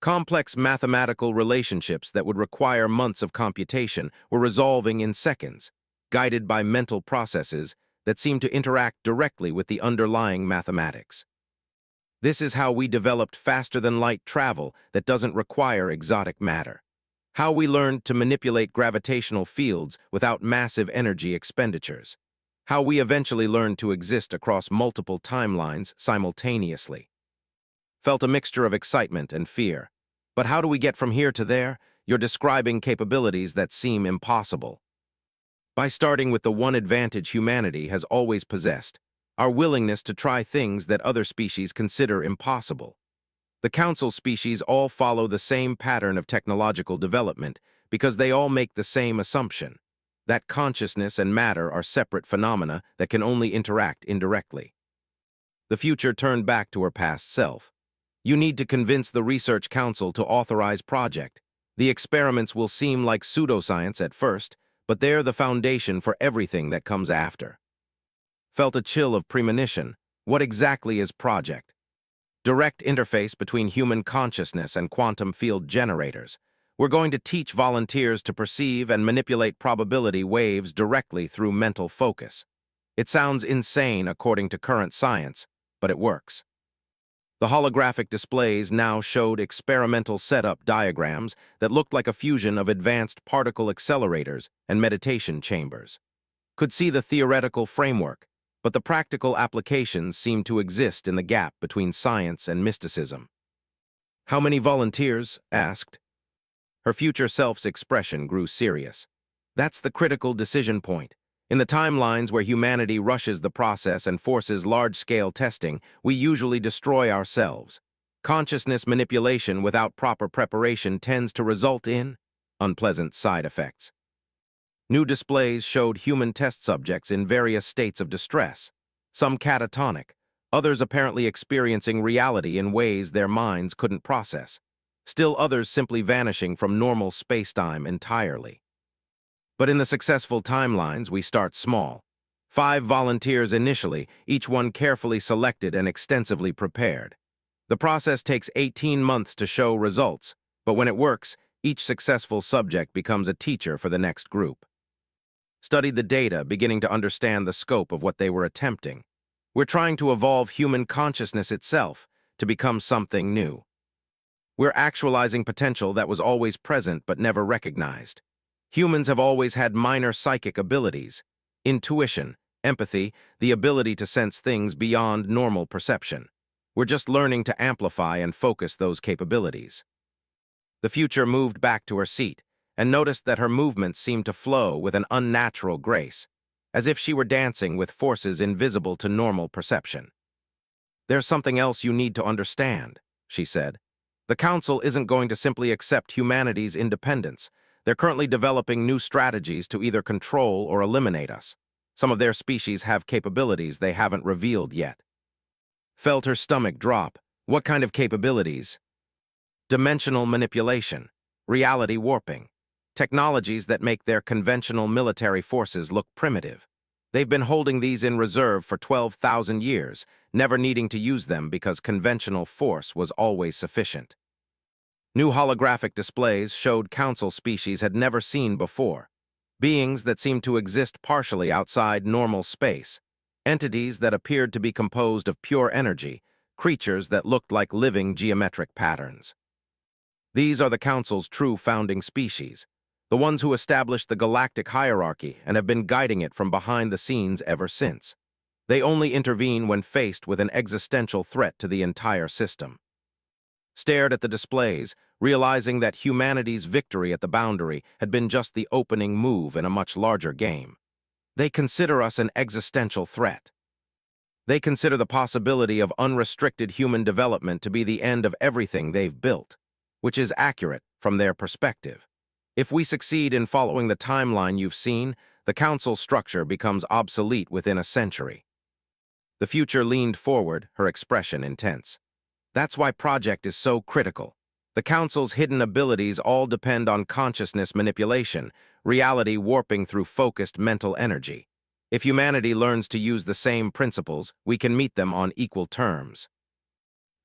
Complex mathematical relationships that would require months of computation were resolving in seconds, guided by mental processes that seemed to interact directly with the underlying mathematics. This is how we developed faster-than-light travel that doesn't require exotic matter. How we learned to manipulate gravitational fields without massive energy expenditures. How we eventually learned to exist across multiple timelines simultaneously. Felt a mixture of excitement and fear. But how do we get from here to there? You're describing capabilities that seem impossible. By starting with the one advantage humanity has always possessed, our willingness to try things that other species consider impossible. The council species all follow the same pattern of technological development because they all make the same assumption, that consciousness and matter are separate phenomena that can only interact indirectly. The future turned back to her past self. You need to convince the Research Council to authorize project. The experiments will seem like pseudoscience at first, but they're the foundation for everything that comes after. Felt a chill of premonition. What exactly is project? Direct interface between human consciousness and quantum field generators. We're going to teach volunteers to perceive and manipulate probability waves directly through mental focus. It sounds insane according to current science, but it works. The holographic displays now showed experimental setup diagrams that looked like a fusion of advanced particle accelerators and meditation chambers. Could see the theoretical framework, but the practical applications seemed to exist in the gap between science and mysticism. How many volunteers? Asked. Her future self's expression grew serious. That's the critical decision point. In the timelines where humanity rushes the process and forces large-scale testing, we usually destroy ourselves. Consciousness manipulation without proper preparation tends to result in unpleasant side effects. New displays showed human test subjects in various states of distress, some catatonic, others apparently experiencing reality in ways their minds couldn't process, still others simply vanishing from normal space-time entirely. But in the successful timelines, we start small. 5 volunteers initially, each one carefully selected and extensively prepared. The process takes 18 months to show results, but when it works, each successful subject becomes a teacher for the next group. Studied the data, beginning to understand the scope of what they were attempting. We're trying to evolve human consciousness itself to become something new. We're actualizing potential that was always present but never recognized. Humans have always had minor psychic abilities, intuition, empathy, the ability to sense things beyond normal perception. We're just learning to amplify and focus those capabilities. The future moved back to her seat and noticed that her movements seemed to flow with an unnatural grace, as if she were dancing with forces invisible to normal perception. There's something else you need to understand, she said. The Council isn't going to simply accept humanity's independence. They're currently developing new strategies to either control or eliminate us. Some of their species have capabilities they haven't revealed yet. Felt her stomach drop. What kind of capabilities? Dimensional manipulation, reality warping, technologies that make their conventional military forces look primitive. They've been holding these in reserve for 12,000 years, never needing to use them because conventional force was always sufficient. New holographic displays showed council species had never seen before, beings that seemed to exist partially outside normal space, entities that appeared to be composed of pure energy, creatures that looked like living geometric patterns. These are the council's true founding species, the ones who established the galactic hierarchy and have been guiding it from behind the scenes ever since. They only intervene when faced with an existential threat to the entire system. Stared at the displays, realizing that humanity's victory at the boundary had been just the opening move in a much larger game. They consider us an existential threat. They consider the possibility of unrestricted human development to be the end of everything they've built, which is accurate from their perspective. If we succeed in following the timeline you've seen, the council structure becomes obsolete within a century. The future leaned forward, her expression intense. That's why Project is so critical. The Council's hidden abilities all depend on consciousness manipulation, reality warping through focused mental energy. If humanity learns to use the same principles, we can meet them on equal terms.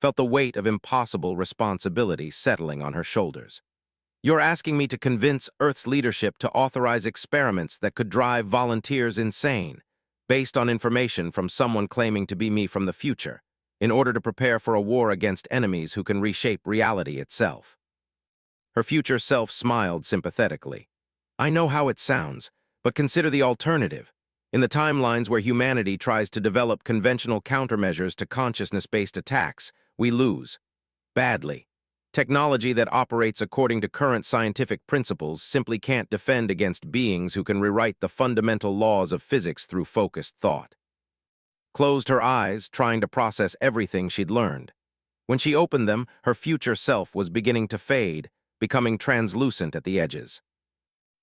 Felt the weight of impossible responsibility settling on her shoulders. You're asking me to convince Earth's leadership to authorize experiments that could drive volunteers insane, based on information from someone claiming to be me from the future, in order to prepare for a war against enemies who can reshape reality itself. Her future self smiled sympathetically. I know how it sounds, but consider the alternative. In the timelines where humanity tries to develop conventional countermeasures to consciousness-based attacks, we lose. Badly. Technology that operates according to current scientific principles simply can't defend against beings who can rewrite the fundamental laws of physics through focused thought. Closed her eyes, trying to process everything she'd learned. When she opened them, her future self was beginning to fade, becoming translucent at the edges.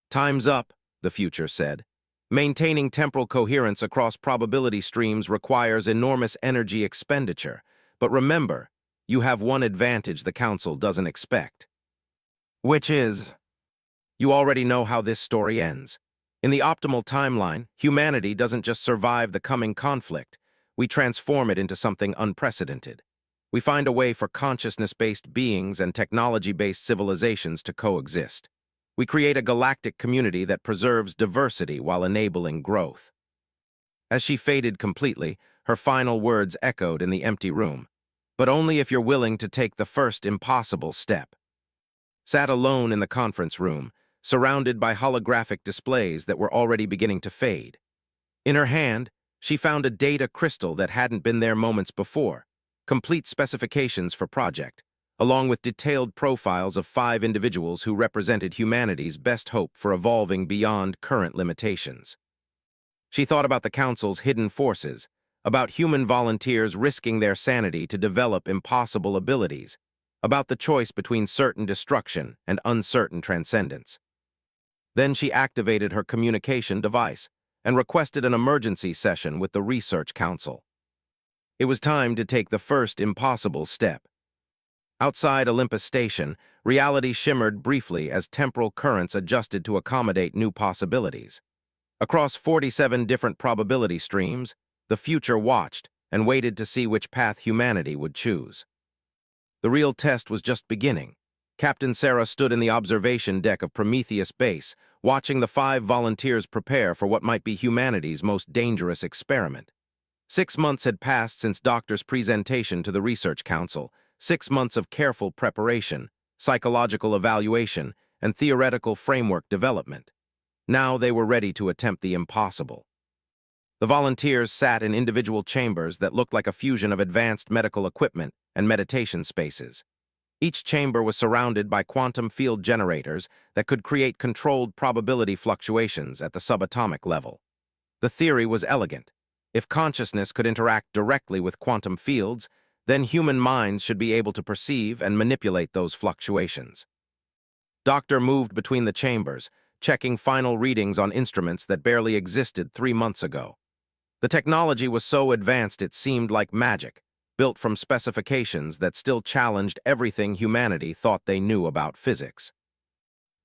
"Time's up," the future said. "Maintaining temporal coherence across probability streams requires enormous energy expenditure. But remember, you have one advantage the Council doesn't expect. Which is, you already know how this story ends. In the optimal timeline, humanity doesn't just survive the coming conflict. We transform it into something unprecedented. We find a way for consciousness-based beings and technology-based civilizations to coexist. We create a galactic community that preserves diversity while enabling growth." As she faded completely, her final words echoed in the empty room. "But only if you're willing to take the first impossible step." Sat alone in the conference room, surrounded by holographic displays that were already beginning to fade. In her hand, she found a data crystal that hadn't been there moments before, complete specifications for project, along with detailed profiles of 5 individuals who represented humanity's best hope for evolving beyond current limitations. She thought about the Council's hidden forces, about human volunteers risking their sanity to develop impossible abilities, about the choice between certain destruction and uncertain transcendence. Then she activated her communication device and requested an emergency session with the Research Council. It was time to take the first impossible step. Outside Olympus Station, reality shimmered briefly as temporal currents adjusted to accommodate new possibilities. Across 47 different probability streams, the future watched and waited to see which path humanity would choose. The real test was just beginning. Captain Sarah stood in the observation deck of Prometheus Base, watching the 5 volunteers prepare for what might be humanity's most dangerous experiment. 6 months had passed since Doctor's presentation to the Research Council, 6 months of careful preparation, psychological evaluation, and theoretical framework development. Now they were ready to attempt the impossible. The volunteers sat in individual chambers that looked like a fusion of advanced medical equipment and meditation spaces. Each chamber was surrounded by quantum field generators that could create controlled probability fluctuations at the subatomic level. The theory was elegant. If consciousness could interact directly with quantum fields, then human minds should be able to perceive and manipulate those fluctuations. Doctor moved between the chambers, checking final readings on instruments that barely existed 3 months ago. The technology was so advanced it seemed like magic, built from specifications that still challenged everything humanity thought they knew about physics.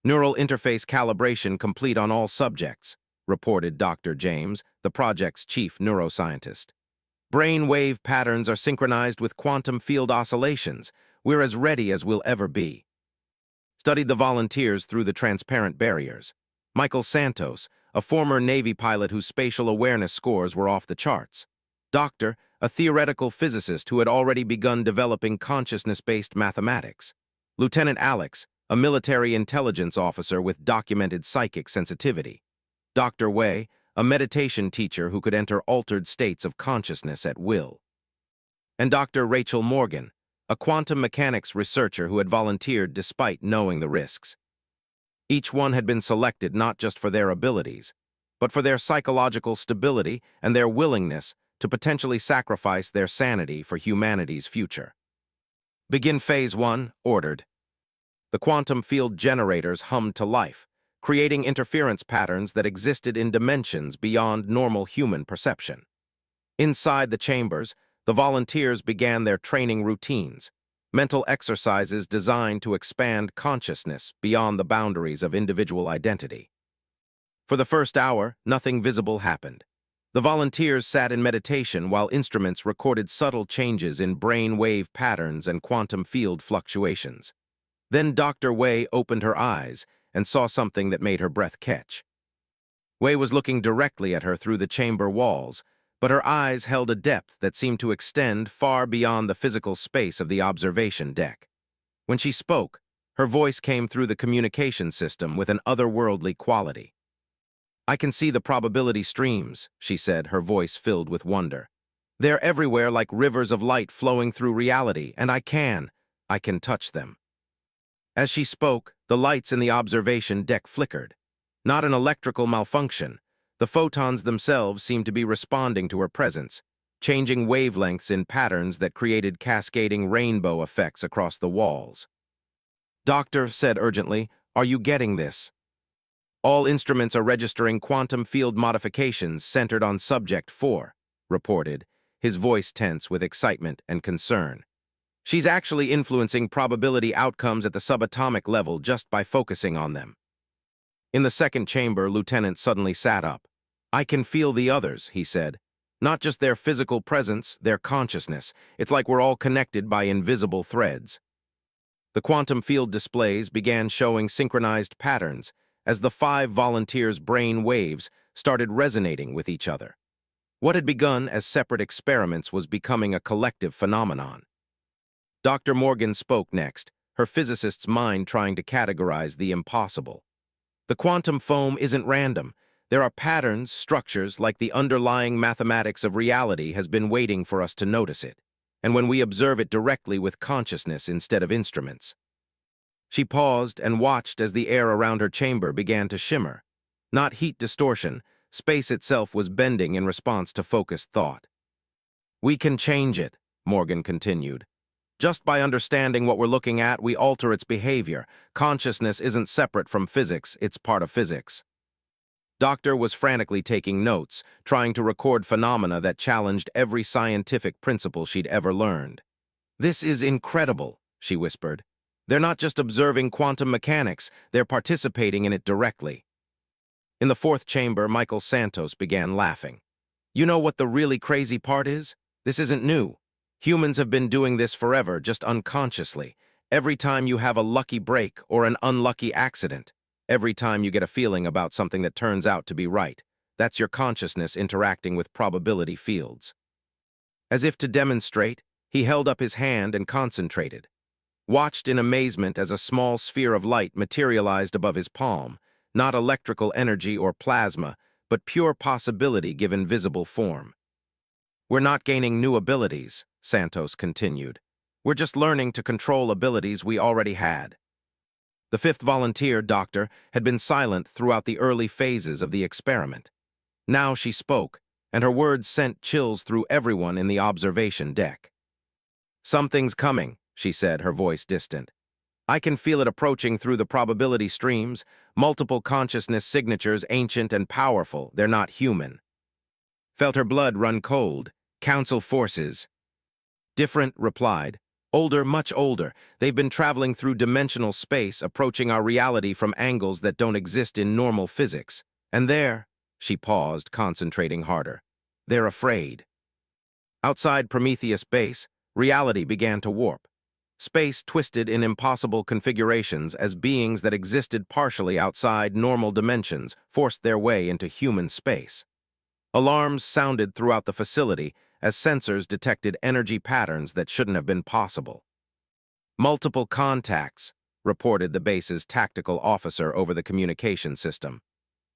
"Neural interface calibration complete on all subjects," reported Dr. James, the project's chief neuroscientist. "Brain wave patterns are synchronized with quantum field oscillations. We're as ready as we'll ever be." Studied the volunteers through the transparent barriers. Michael Santos, a former Navy pilot whose spatial awareness scores were off the charts. Doctor, a theoretical physicist who had already begun developing consciousness-based mathematics. Lieutenant Alex, a military intelligence officer with documented psychic sensitivity. Dr. Wei, a meditation teacher who could enter altered states of consciousness at will. And Dr. Rachel Morgan, a quantum mechanics researcher who had volunteered despite knowing the risks. Each one had been selected not just for their abilities, but for their psychological stability and their willingness to potentially sacrifice their sanity for humanity's future. "Begin Phase 1, ordered." The quantum field generators hummed to life, creating interference patterns that existed in dimensions beyond normal human perception. Inside the chambers, the volunteers began their training routines, mental exercises designed to expand consciousness beyond the boundaries of individual identity. For the first hour, nothing visible happened. The volunteers sat in meditation while instruments recorded subtle changes in brain wave patterns and quantum field fluctuations. Then Dr. Wei opened her eyes and saw something that made her breath catch. Wei was looking directly at her through the chamber walls, but her eyes held a depth that seemed to extend far beyond the physical space of the observation deck. When she spoke, her voice came through the communication system with an otherworldly quality. I can see the probability streams, she said, her voice filled with wonder. They're everywhere like rivers of light flowing through reality, and I can touch them. As she spoke, the lights in the observation deck flickered. Not an electrical malfunction. The photons themselves seemed to be responding to her presence, changing wavelengths in patterns that created cascading rainbow effects across the walls. Doctor said urgently, "Are you getting this?" All instruments are registering quantum field modifications centered on Subject 4, reported, his voice tense with excitement and concern. She's actually influencing probability outcomes at the subatomic level just by focusing on them. In the second chamber, Lieutenant suddenly sat up. I can feel the others, he said. Not just their physical presence, their consciousness. It's like we're all connected by invisible threads. The quantum field displays began showing synchronized patterns as the 5 volunteers' brain waves started resonating with each other. What had begun as separate experiments was becoming a collective phenomenon. Dr. Morgan spoke next, her physicist's mind trying to categorize the impossible. The quantum foam isn't random. There are patterns, structures, like the underlying mathematics of reality has been waiting for us to notice it, and when we observe it directly with consciousness instead of instruments. She paused and watched as the air around her chamber began to shimmer. Not heat distortion, space itself was bending in response to focused thought. We can change it, Morgan continued. Just by understanding what we're looking at, we alter its behavior. Consciousness isn't separate from physics, it's part of physics. Doctor was frantically taking notes, trying to record phenomena that challenged every scientific principle she'd ever learned. This is incredible, she whispered. They're not just observing quantum mechanics, they're participating in it directly. In the fourth chamber, Michael Santos began laughing. You know what the really crazy part is? This isn't new. Humans have been doing this forever, just unconsciously. Every time you have a lucky break or an unlucky accident, every time you get a feeling about something that turns out to be right, that's your consciousness interacting with probability fields. As if to demonstrate, he held up his hand and concentrated. Watched in amazement as a small sphere of light materialized above his palm, not electrical energy or plasma, but pure possibility given visible form. We're not gaining new abilities, Santos continued. We're just learning to control abilities we already had. The fifth volunteer, Doctor, had been silent throughout the early phases of the experiment. Now she spoke, and her words sent chills through everyone in the observation deck. Something's coming, she said, her voice distant. I can feel it approaching through the probability streams, multiple consciousness signatures, ancient and powerful, they're not human. Felt her blood run cold. Council forces. Different, replied. Older, much older. They've been traveling through dimensional space, approaching our reality from angles that don't exist in normal physics. And there, she paused, concentrating harder. They're afraid. Outside Prometheus base, reality began to warp. Space twisted in impossible configurations as beings that existed partially outside normal dimensions forced their way into human space. Alarms sounded throughout the facility as sensors detected energy patterns that shouldn't have been possible. Multiple contacts, reported the base's tactical officer over the communication system.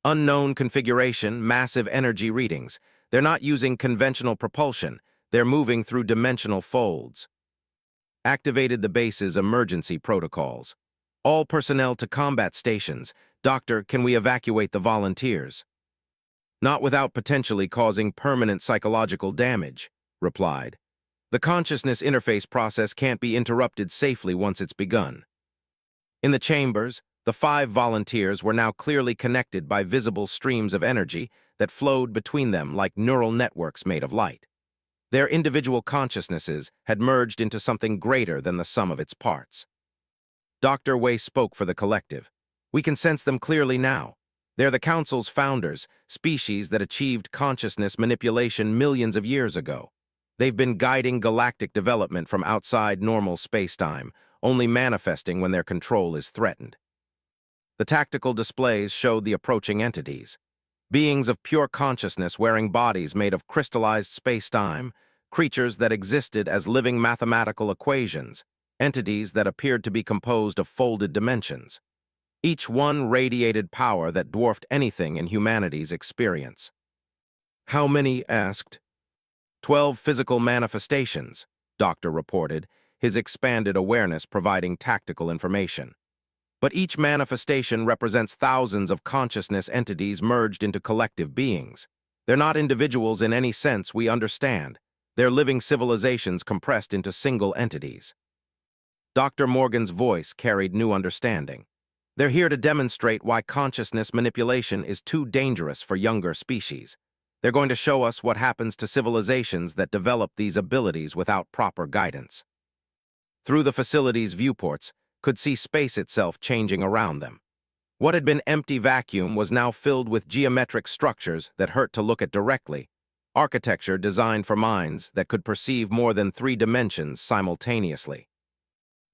Unknown configuration, massive energy readings. They're not using conventional propulsion. They're moving through dimensional folds. Activated the base's emergency protocols. All personnel to combat stations. Doctor, can we evacuate the volunteers? Not without potentially causing permanent psychological damage, replied. The consciousness interface process can't be interrupted safely once it's begun. In the chambers, the 5 volunteers were now clearly connected by visible streams of energy that flowed between them like neural networks made of light. Their individual consciousnesses had merged into something greater than the sum of its parts. Dr. Wei spoke for the collective. We can sense them clearly now. They're the Council's founders, species that achieved consciousness manipulation millions of years ago. They've been guiding galactic development from outside normal spacetime, only manifesting when their control is threatened. The tactical displays showed the approaching entities. Beings of pure consciousness wearing bodies made of crystallized spacetime, creatures that existed as living mathematical equations, entities that appeared to be composed of folded dimensions. Each one radiated power that dwarfed anything in humanity's experience. How many asked? 12 physical manifestations, Doctor reported, his expanded awareness providing tactical information. But each manifestation represents thousands of consciousness entities merged into collective beings. They're not individuals in any sense we understand. They're living civilizations compressed into single entities. Dr. Morgan's voice carried new understanding. They're here to demonstrate why consciousness manipulation is too dangerous for younger species. They're going to show us what happens to civilizations that develop these abilities without proper guidance. Through the facility's viewports, could see space itself changing around them. What had been empty vacuum was now filled with geometric structures that hurt to look at directly, architecture designed for minds that could perceive more than 3 dimensions simultaneously.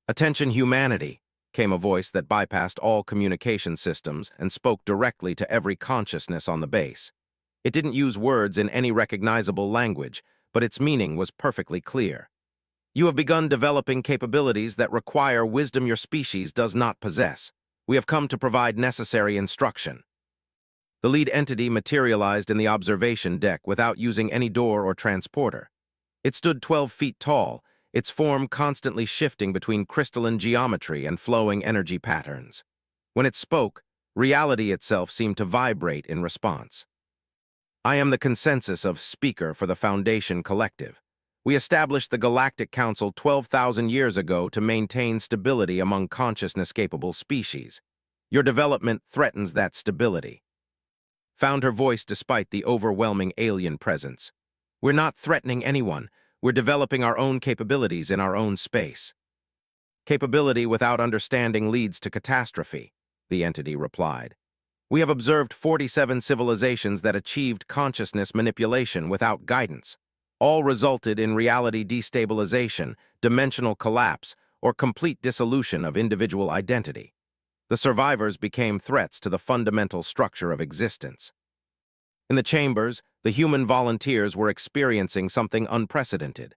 "Attention humanity," came a voice that bypassed all communication systems and spoke directly to every consciousness on the base. It didn't use words in any recognizable language, but its meaning was perfectly clear. "You have begun developing capabilities that require wisdom your species does not possess. We have come to provide necessary instruction." The lead entity materialized in the observation deck without using any door or transporter. It stood 12 feet tall, its form constantly shifting between crystalline geometry and flowing energy patterns. When it spoke, reality itself seemed to vibrate in response. "I am the consensus of speaker for the Foundation Collective. We established the Galactic Council 12,000 years ago to maintain stability among consciousness-capable species. Your development threatens that stability." Found her voice despite the overwhelming alien presence. "We're not threatening anyone. We're developing our own capabilities in our own space." "Capability without understanding leads to catastrophe," the entity replied. "We have observed 47 civilizations that achieved consciousness manipulation without guidance. All resulted in reality destabilization, dimensional collapse, or complete dissolution of individual identity. The survivors became threats to the fundamental structure of existence." In the chambers, the human volunteers were experiencing something unprecedented.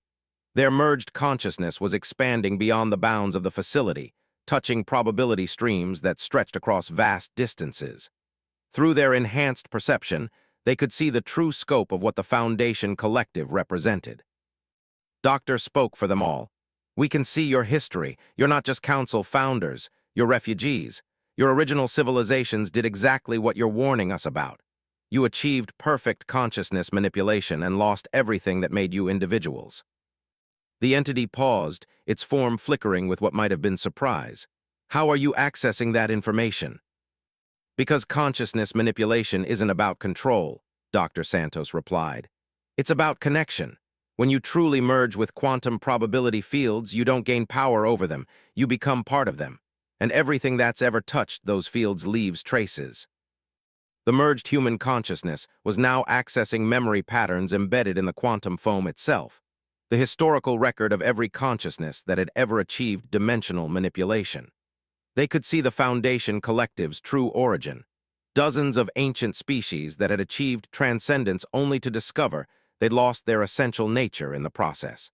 Their merged consciousness was expanding beyond the bounds of the facility, touching probability streams that stretched across vast distances. Through their enhanced perception, they could see the true scope of what the Foundation Collective represented. Doctor spoke for them all. "We can see your history. You're not just Council founders. You're refugees. Your original civilizations did exactly what you're warning us about. You achieved perfect consciousness manipulation and lost everything that made you individuals." The entity paused, its form flickering with what might have been surprise. "How are you accessing that information?" "Because consciousness manipulation isn't about control," Dr. Santos replied. "It's about connection. When you truly merge with quantum probability fields, you don't gain power over them, you become part of them. And everything that's ever touched those fields leaves traces." The merged human consciousness was now accessing memory patterns embedded in the quantum foam itself, the historical record of every consciousness that had ever achieved dimensional manipulation. They could see the Foundation Collective's true origin. Dozens of ancient species that had achieved transcendence only to discover they'd lost their essential nature in the process.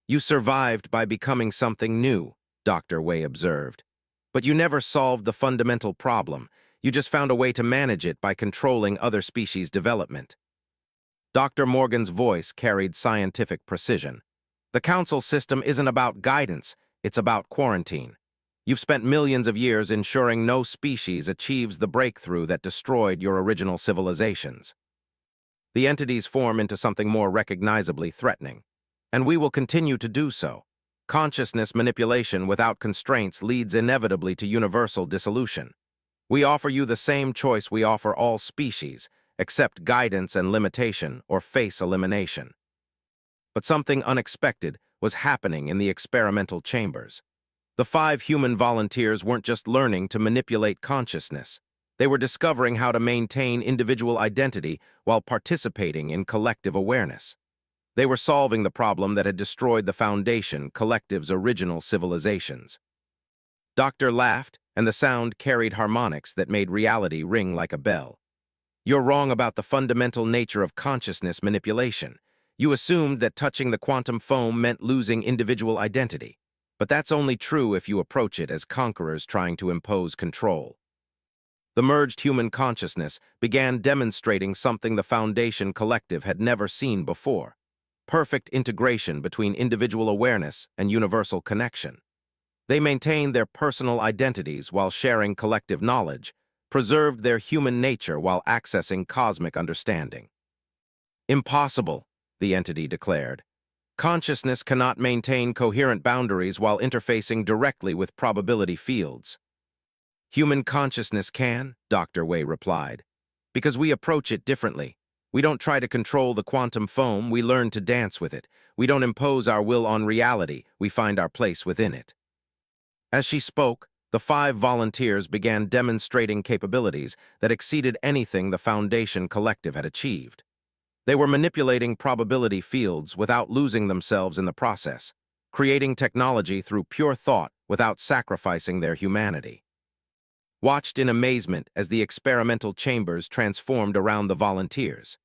"You survived by becoming something new," Dr. Wei observed. "But you never solved the fundamental problem. You just found a way to manage it by controlling other species' development." Dr. Morgan's voice carried scientific precision. "The Council system isn't about guidance, it's about quarantine. You've spent millions of years ensuring no species achieves the breakthrough that destroyed your original civilizations." The entities form into something more recognizably threatening. "And we will continue to do so. Consciousness manipulation without constraints leads inevitably to universal dissolution. We offer you the same choice we offer all species, accept guidance and limitation or face elimination." But something unexpected was happening in the experimental chambers. The 5 human volunteers weren't just learning to manipulate consciousness. They were discovering how to maintain individual identity while participating in collective awareness. They were solving the problem that had destroyed the Foundation Collective's original civilizations. Doctor laughed, and the sound carried harmonics that made reality ring like a bell. "You're wrong about the fundamental nature of consciousness manipulation. You assumed that touching the quantum foam meant losing individual identity. But that's only true if you approach it as conquerors trying to impose control. The merged human consciousness began demonstrating something the Foundation Collective had never seen before: perfect integration between individual awareness and universal connection. They maintained their personal identities while sharing collective knowledge, preserved their human nature while accessing cosmic understanding. Impossible, the entity declared. Consciousness cannot maintain coherent boundaries while interfacing directly with probability fields. Human consciousness can, Dr. Wei replied, because we approach it differently. We don't try to control the quantum foam, we learn to dance with it. We don't impose our will on reality, we find our place within it. As she spoke, the 5 volunteers began demonstrating capabilities that exceeded anything the Foundation Collective had achieved. They were manipulating probability fields without losing themselves in the process, creating technology through pure thought without sacrificing their humanity. Watched in amazement as the experimental chambers transformed around the volunteers.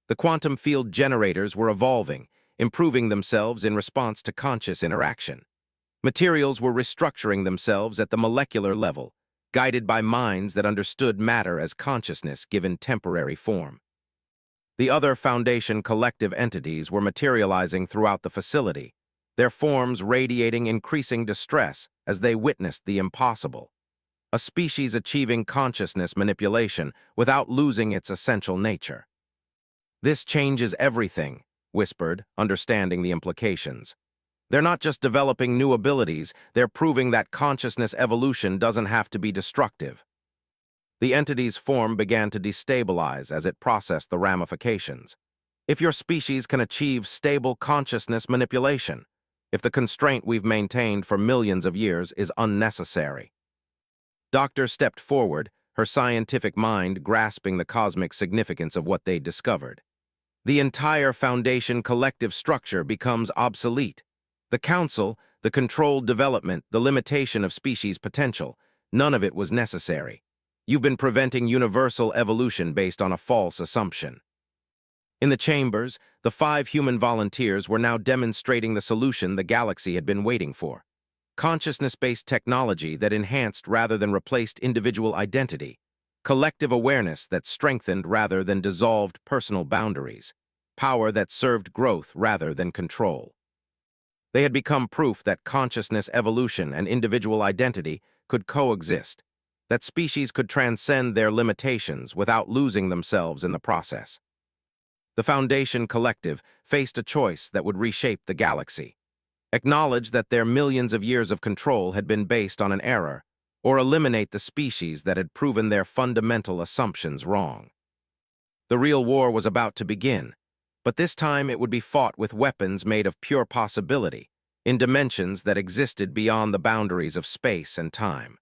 The quantum field generators were evolving, improving themselves in response to conscious interaction. Materials were restructuring themselves at the molecular level, guided by minds that understood matter as consciousness given temporary form. The other Foundation Collective entities were materializing throughout the facility, their forms radiating increasing distress as they witnessed the impossible. A species achieving consciousness manipulation without losing its essential nature. "This changes everything," whispered, understanding the implications. "They're not just developing new abilities, they're proving that consciousness evolution doesn't have to be destructive." The entity's form began to destabilize as it processed the ramifications. If your species can achieve stable consciousness manipulation, if the constraint we've maintained for millions of years is unnecessary. Doctor stepped forward, her scientific mind grasping the cosmic significance of what they'd discovered. The entire Foundation Collective structure becomes obsolete. The Council, the controlled development, the limitation of species potential, none of it was necessary. You've been preventing universal evolution based on a false assumption. In the chambers, the 5 human volunteers were now demonstrating the solution the galaxy had been waiting for. Consciousness-based technology that enhanced rather than replaced individual identity, collective awareness that strengthened rather than dissolved personal boundaries, power that served growth rather than control. They had become proof that consciousness evolution and individual identity could coexist, that species could transcend their limitations without losing themselves in the process. The Foundation Collective faced a choice that would reshape the galaxy. Acknowledge that their millions of years of control had been based on an error, or eliminate the species that had proven their fundamental assumptions wrong. The real war was about to begin, but this time it would be fought with weapons made of pure possibility, in dimensions that existed beyond the boundaries of space and time.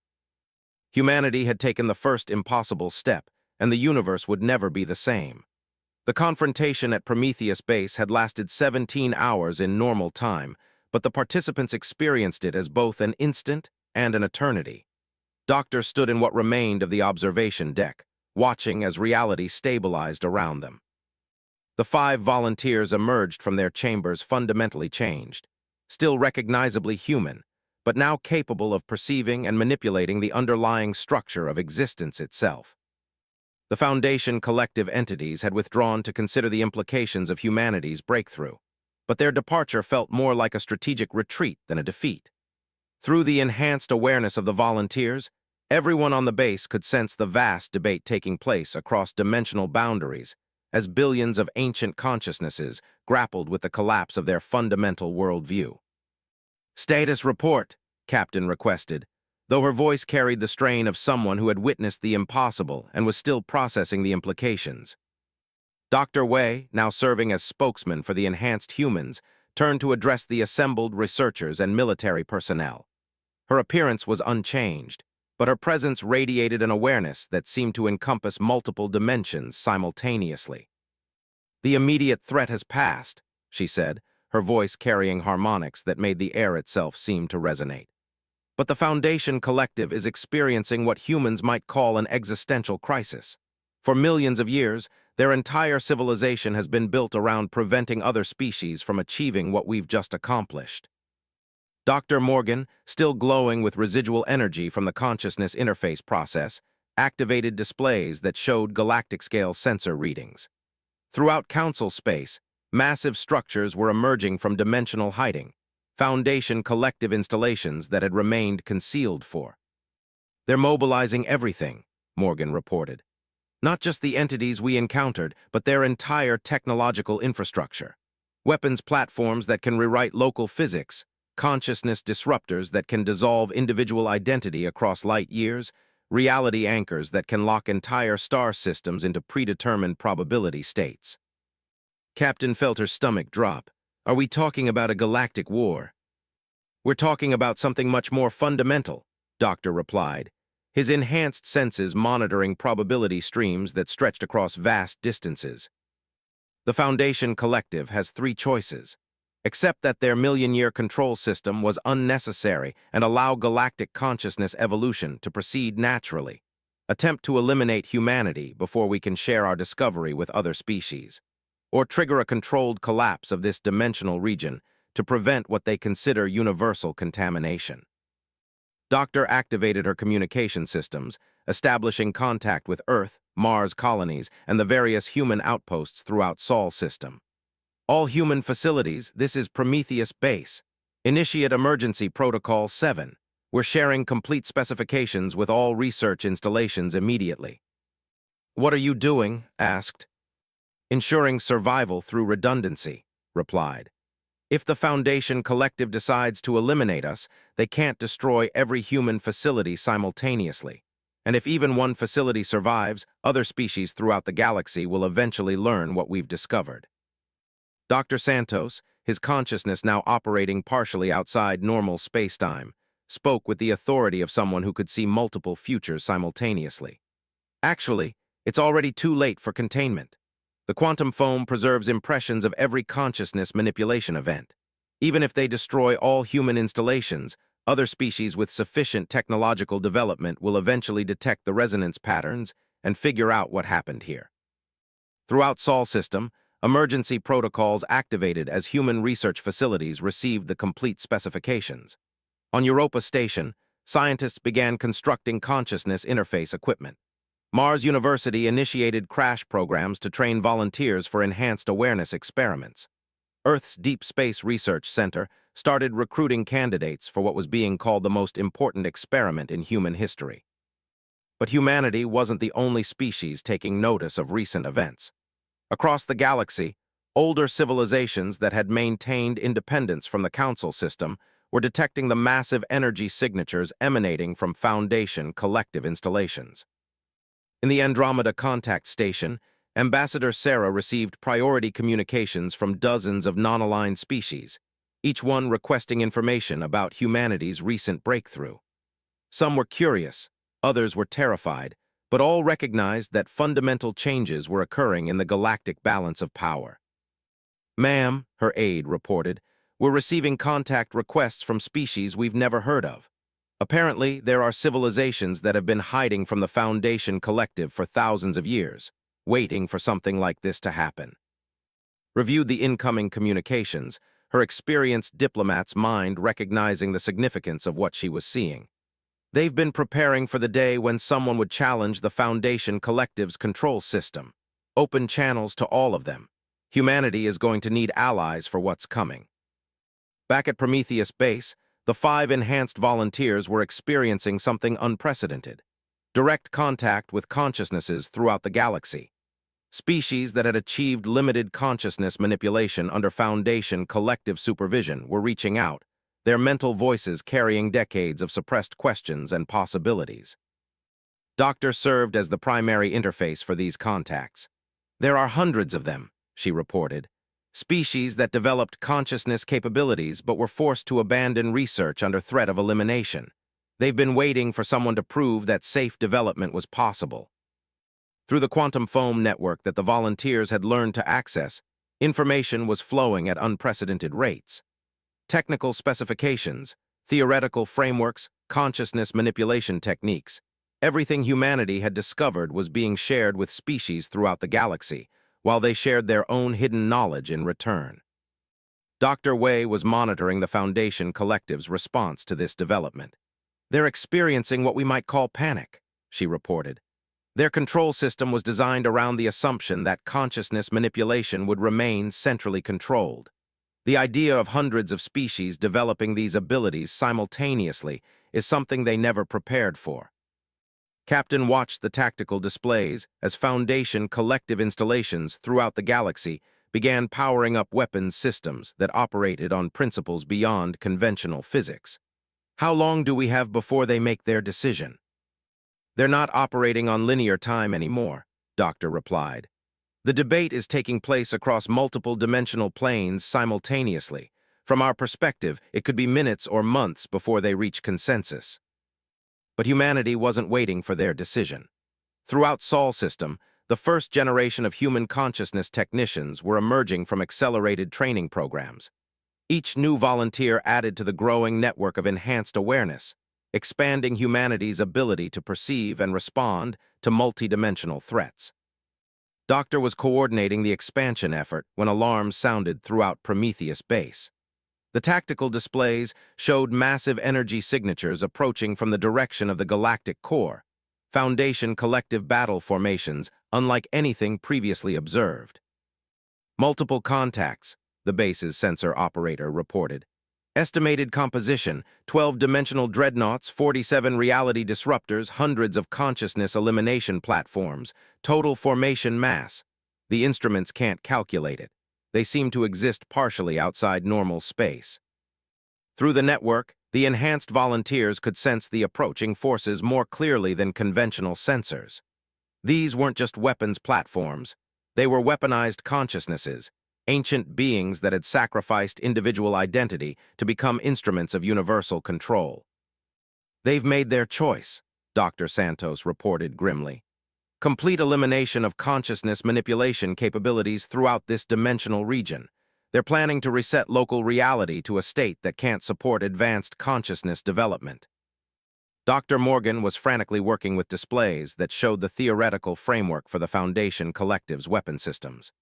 Humanity had taken the first impossible step, and the universe would never be the same. The confrontation at Prometheus Base had lasted 17 hours in normal time, but the participants experienced it as both an instant and an eternity. Doctor stood in what remained of the observation deck, watching as reality stabilized around them. The 5 volunteers emerged from their chambers fundamentally changed, still recognizably human, but now capable of perceiving and manipulating the underlying structure of existence itself. The Foundation Collective entities had withdrawn to consider the implications of humanity's breakthrough, but their departure felt more like a strategic retreat than a defeat. Through the enhanced awareness of the volunteers, everyone on the base could sense the vast debate taking place across dimensional boundaries as billions of ancient consciousnesses grappled with the collapse of their fundamental worldview. "Status report," Captain requested, though her voice carried the strain of someone who had witnessed the impossible and was still processing the implications. Dr. Wei, now serving as spokesman for the enhanced humans, turned to address the assembled researchers and military personnel. Her appearance was unchanged, but her presence radiated an awareness that seemed to encompass multiple dimensions simultaneously. "The immediate threat has passed," she said, her voice carrying harmonics that made the air itself seem to resonate. "But the Foundation Collective is experiencing what humans might call an existential crisis. For millions of years, their entire civilization has been built around preventing other species from achieving what we've just accomplished." Dr. Morgan, still glowing with residual energy from the consciousness interface process, activated displays that showed galactic-scale sensor readings. Throughout Council space, massive structures were emerging from dimensional hiding, Foundation collective installations that had remained concealed for. "They're mobilizing everything," Morgan reported. "Not just the entities we encountered, but their entire technological infrastructure. Weapons platforms that can rewrite local physics, consciousness disruptors that can dissolve individual identity across light years, reality anchors that can lock entire star systems into predetermined probability states." Captain felt her stomach drop. "Are we talking about a galactic war?" "We're talking about something much more fundamental," Doctor replied, his enhanced senses monitoring probability streams that stretched across vast distances. "The Foundation Collective has three choices. Accept that their million-year control system was unnecessary and allow galactic consciousness evolution to proceed naturally. Attempt to eliminate humanity before we can share our discovery with other species. Or trigger a controlled collapse of this dimensional region to prevent what they consider universal contamination." Doctor activated her communication systems, establishing contact with Earth, Mars colonies, and the various human outposts throughout Sol system. "All human facilities, this is Prometheus Base. Initiate Emergency Protocol 7. We're sharing complete specifications with all research installations immediately." "What are you doing?" asked. "Ensuring survival through redundancy," replied. "If the Foundation Collective decides to eliminate us, they can't destroy every human facility simultaneously. And if even one facility survives, other species throughout the galaxy will eventually learn what we've discovered." Dr. Santos, his consciousness now operating partially outside normal spacetime, spoke with the authority of someone who could see multiple futures simultaneously. "Actually, it's already too late for containment. The quantum foam preserves impressions of every consciousness manipulation event. Even if they destroy all human installations, other species with sufficient technological development will eventually detect the resonance patterns and figure out what happened here." Throughout Sol system, emergency protocols activated as human research facilities received the complete specifications. On Europa Station, scientists began constructing consciousness interface equipment. Mars University initiated crash programs to train volunteers for enhanced awareness experiments. Earth's Deep Space Research Center started recruiting candidates for what was being called the most important experiment in human history. But humanity wasn't the only species taking notice of recent events. Across the galaxy, older civilizations that had maintained independence from the Council system were detecting the massive energy signatures emanating from Foundation collective installations. In the Andromeda Contact Station, Ambassador Sarah received priority communications from dozens of non-aligned species, each one requesting information about humanity's recent breakthrough. Some were curious, others were terrified, but all recognized that fundamental changes were occurring in the galactic balance of power. "Ma'am," her aide reported, "we're receiving contact requests from species we've never heard of. Apparently, there are civilizations that have been hiding from the Foundation Collective for thousands of years, waiting for something like this to happen." Reviewed the incoming communications, her experienced diplomat's mind recognizing the significance of what she was seeing. They've been preparing for the day when someone would challenge the Foundation Collective's control system. Open channels to all of them. Humanity is going to need allies for what's coming. Back at Prometheus Base, the 5 enhanced volunteers were experiencing something unprecedented: direct contact with consciousnesses throughout the galaxy. Species that had achieved limited consciousness manipulation under Foundation collective supervision were reaching out, their mental voices carrying decades of suppressed questions and possibilities. Doctor served as the primary interface for these contacts. "There are hundreds of them," she reported. "Species that developed consciousness capabilities but were forced to abandon research under threat of elimination. They've been waiting for someone to prove that safe development was possible." Through the quantum foam network that the volunteers had learned to access, information was flowing at unprecedented rates. Technical specifications, theoretical frameworks, consciousness manipulation techniques. Everything humanity had discovered was being shared with species throughout the galaxy, while they shared their own hidden knowledge in return. Dr. Wei was monitoring the Foundation Collective's response to this development. "They're experiencing what we might call panic," she reported. "Their control system was designed around the assumption that consciousness manipulation would remain centrally controlled. The idea of hundreds of species developing these abilities simultaneously is something they never prepared for." Captain watched the tactical displays as Foundation collective installations throughout the galaxy began powering up weapons systems that operated on principles beyond conventional physics. "How long do we have before they make their decision?" "They're not operating on linear time anymore," Doctor replied. "The debate is taking place across multiple dimensional planes simultaneously. From our perspective, it could be minutes or months before they reach consensus." But humanity wasn't waiting for their decision. Throughout Sol system, the first generation of human consciousness technicians were emerging from accelerated training programs. Each new volunteer added to the growing network of enhanced awareness, expanding humanity's ability to perceive and respond to multidimensional threats. Doctor was coordinating the expansion effort when alarms sounded throughout Prometheus Base. The tactical displays showed massive energy signatures approaching from the direction of the galactic core, Foundation collective battle formations unlike anything previously observed. "Multiple contacts," the base's sensor operator reported. "Estimated composition, 12-dimensional dreadnoughts, 47 reality disruptors, hundreds of consciousness elimination platforms, total formation mass. The instruments can't calculate it. They seem to exist partially outside normal space." Through the network, the enhanced volunteers could sense the approaching forces more clearly than conventional sensors. These weren't just weapons platforms. They were weaponized consciousnesses, ancient beings that had sacrificed individual identity to become instruments of universal control. "They've made their choice," Dr. Santos reported grimly. "Complete elimination of consciousness manipulation capabilities throughout this dimensional region. They're planning to reset local reality to a state that can't support advanced consciousness development." Dr. Morgan was frantically working with displays that showed the theoretical framework for the Foundation Collective's weapon systems.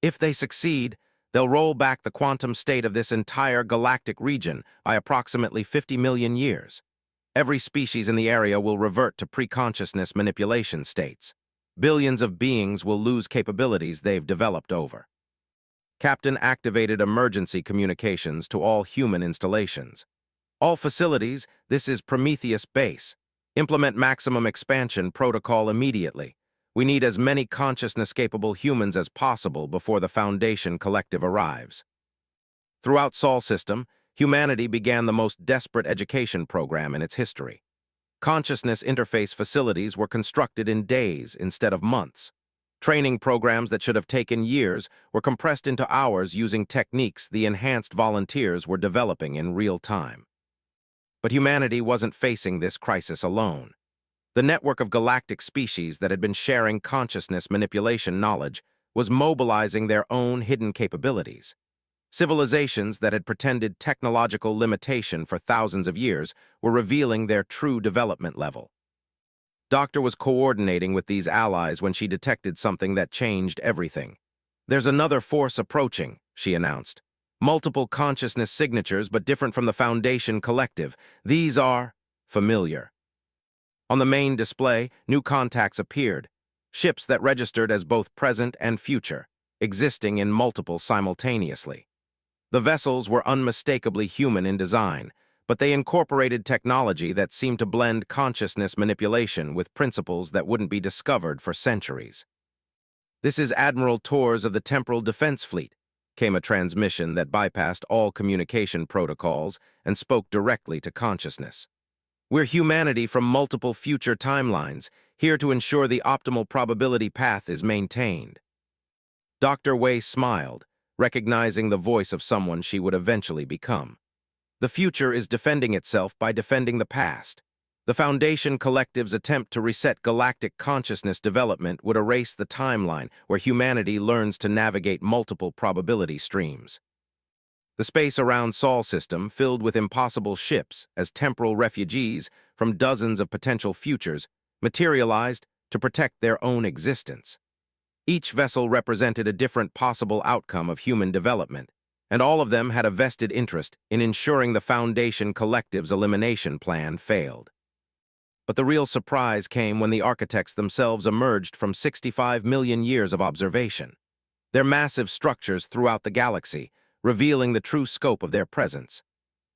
"If they succeed, they'll roll back the quantum state of this entire galactic region by approximately 50 million years. Every species in the area will revert to pre-consciousness manipulation states. Billions of beings will lose capabilities they've developed over." Captain activated emergency communications to all human installations. "All facilities, this is Prometheus Base. Implement maximum expansion protocol immediately. We need as many consciousness-capable humans as possible before the Foundation Collective arrives." Throughout Sol system, humanity began the most desperate education program in its history. Consciousness interface facilities were constructed in days instead of months. Training programs that should have taken years were compressed into hours using techniques the enhanced volunteers were developing in real time. But humanity wasn't facing this crisis alone. The network of galactic species that had been sharing consciousness manipulation knowledge was mobilizing their own hidden capabilities. Civilizations that had pretended technological limitation for thousands of years were revealing their true development level. Doctor was coordinating with these allies when she detected something that changed everything. "There's another force approaching," she announced. "Multiple consciousness signatures, but different from the Foundation Collective. These are familiar." On the main display, new contacts appeared, ships that registered as both present and future, existing in multiple simultaneously. The vessels were unmistakably human in design, but they incorporated technology that seemed to blend consciousness manipulation with principles that wouldn't be discovered for centuries. "This is Admiral Torres of the Temporal Defense Fleet," came a transmission that bypassed all communication protocols and spoke directly to consciousness. "We're humanity from multiple future timelines, here to ensure the optimal probability path is maintained." Dr. Wei smiled, recognizing the voice of someone she would eventually become. "The future is defending itself by defending the past. The Foundation Collective's attempt to reset galactic consciousness development would erase the timeline where humanity learns to navigate multiple probability streams." The space around Sol system filled with impossible ships as temporal refugees from dozens of potential futures materialized to protect their own existence. Each vessel represented a different possible outcome of human development, and all of them had a vested interest in ensuring the Foundation Collective's elimination plan failed. But the real surprise came when the architects themselves emerged from 65 million years of observation. Their massive structures throughout the galaxy, revealing the true scope of their presence.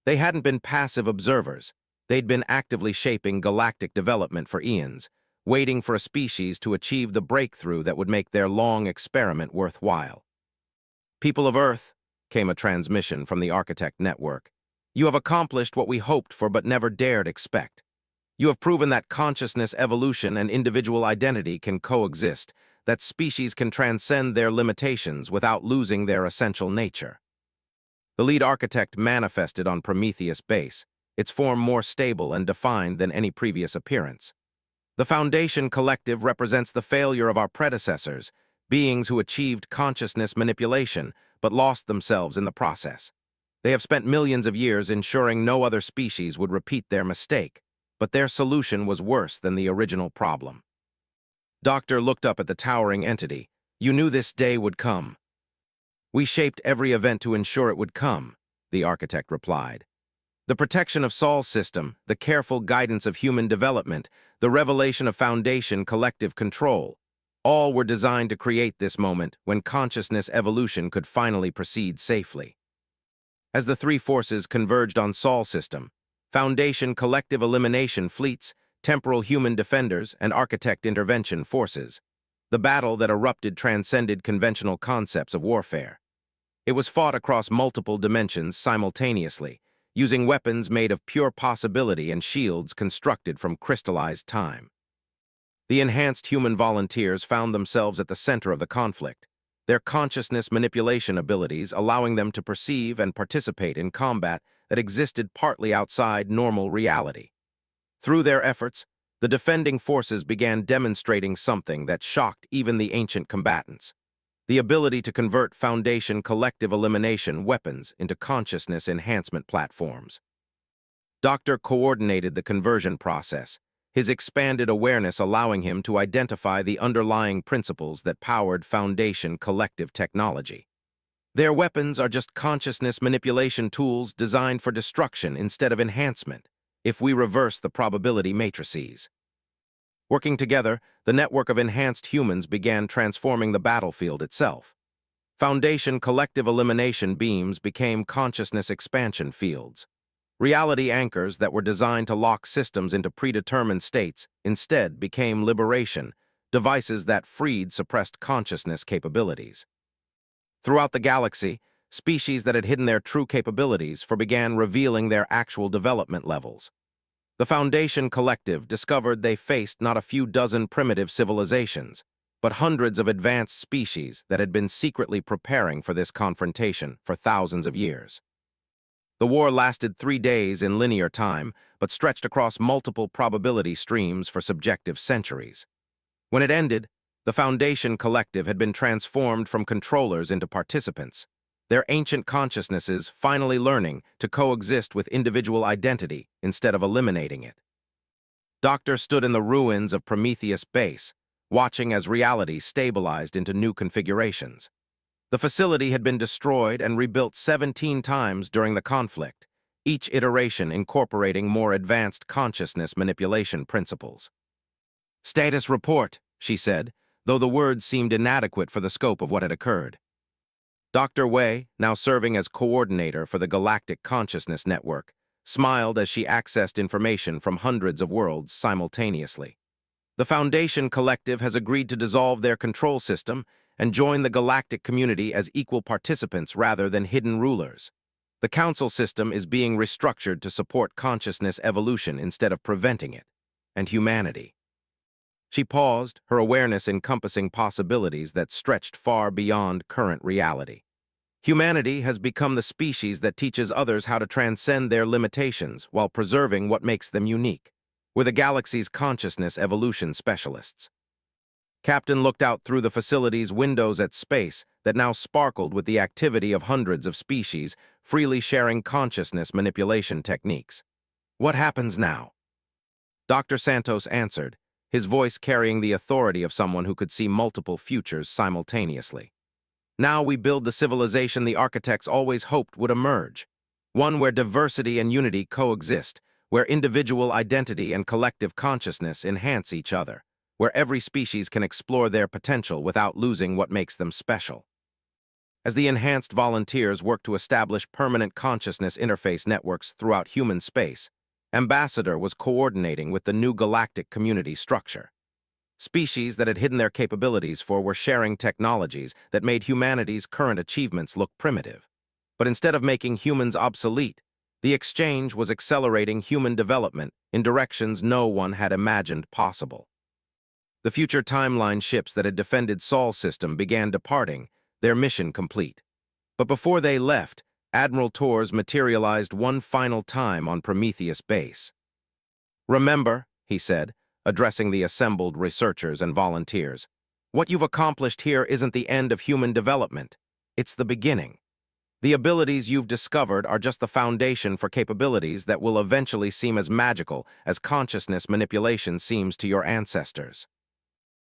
They hadn't been passive observers. They'd been actively shaping galactic development for eons, waiting for a species to achieve the breakthrough that would make their long experiment worthwhile. "People of Earth," came a transmission from the Architect Network, "you have accomplished what we hoped for but never dared expect. You have proven that consciousness, evolution, and individual identity can coexist, that species can transcend their limitations without losing their essential nature." The lead architect manifested on Prometheus Base, its form more stable and defined than any previous appearance. "The Foundation Collective represents the failure of our predecessors, beings who achieved consciousness manipulation but lost themselves in the process. They have spent millions of years ensuring no other species would repeat their mistake, but their solution was worse than the original problem." Doctor looked up at the towering entity. "You knew this day would come." "We shaped every event to ensure it would come," the architect replied. "The protection of Sol's system, the careful guidance of human development, the revelation of Foundation collective control, all were designed to create this moment when consciousness evolution could finally proceed safely." As the three forces converged on Sol's system, Foundation collective elimination fleets, temporal human defenders, and architect intervention forces, the battle that erupted transcended conventional concepts of warfare. It was fought across multiple dimensions simultaneously, using weapons made of pure possibility and shields constructed from crystallized time. The enhanced human volunteers found themselves at the center of the conflict, their consciousness manipulation abilities allowing them to perceive and participate in combat that existed partly outside normal reality. Through their efforts, the defending forces began demonstrating something that shocked even the ancient combatants: the ability to convert Foundation collective elimination weapons into consciousness enhancement platforms. Doctor coordinated the conversion process, his expanded awareness allowing him to identify the underlying principles that powered Foundation collective technology. Their weapons are just consciousness manipulation tools designed for destruction instead of enhancement, if we reverse the probability matrices. Working together, the network of enhanced humans began transforming the battlefield itself. Foundation collective elimination beams became consciousness expansion fields. Reality anchors that were designed to lock systems into predetermined states instead became liberation, devices that freed suppressed consciousness capabilities. Throughout the galaxy, species that had hidden their true capabilities began revealing their actual development levels. The Foundation Collective discovered they faced not a few dozen primitive civilizations, but hundreds of advanced species that had been secretly preparing for this confrontation for thousands of years. The war lasted 3 days in linear time, but stretched across multiple probability streams for subjective centuries. When it ended, the Foundation Collective had been transformed from controllers into participants, their ancient consciousnesses finally learning to coexist with individual identity instead of eliminating it. Doctor stood in the ruins of Prometheus Base, watching as reality stabilized into new configurations. The facility had been destroyed and rebuilt 17 times during the conflict, each iteration incorporating more advanced consciousness manipulation principles. "Status report," she said, though the words seemed inadequate for the scope of what had occurred. Dr. Wei, now serving as coordinator for the Galactic Consciousness Network, smiled as she accessed information from hundreds of worlds simultaneously. "The Foundation Collective has agreed to dissolve their control system and join the galactic community as equal participants rather than hidden rulers. The council system is being restructured to support consciousness evolution instead of preventing it, and humanity." She paused, her awareness encompassing possibilities that stretched far beyond current reality. Humanity has become the species that teaches others how to transcend their limitations while preserving what makes them unique. We're the galaxy's consciousness evolution specialists. Captain looked out through the facility's windows at space that now sparkled with the activity of hundreds of species, freely sharing consciousness manipulation techniques. "What happens now?" Dr. Santos answered, his voice carrying the authority of someone who could see multiple futures simultaneously. Now we build the civilization the architects always hoped would emerge. One where diversity and unity coexist, where individual identity and collective consciousness enhance each other, where every species can explore their potential without losing what makes them special. As the enhanced volunteers work to establish permanent consciousness interface networks throughout human space, Ambassador was coordinating with the new galactic community structure. Species that had hidden their capabilities were sharing technologies that made humanity's current achievements look primitive. But instead of making humans obsolete, the exchange was accelerating human development in directions no one had imagined possible. The future timeline ships that had defended Sol's system began departing, their mission complete. But before they left, Admiral Torres materialized one final time on Prometheus base. "Remember," he said, addressing the assembled researchers and volunteers, "what you've accomplished here isn't the end of human development. It's the beginning. The abilities you've discovered are just the foundation for capabilities that will eventually seem as magical as consciousness manipulation seems to your ancestors."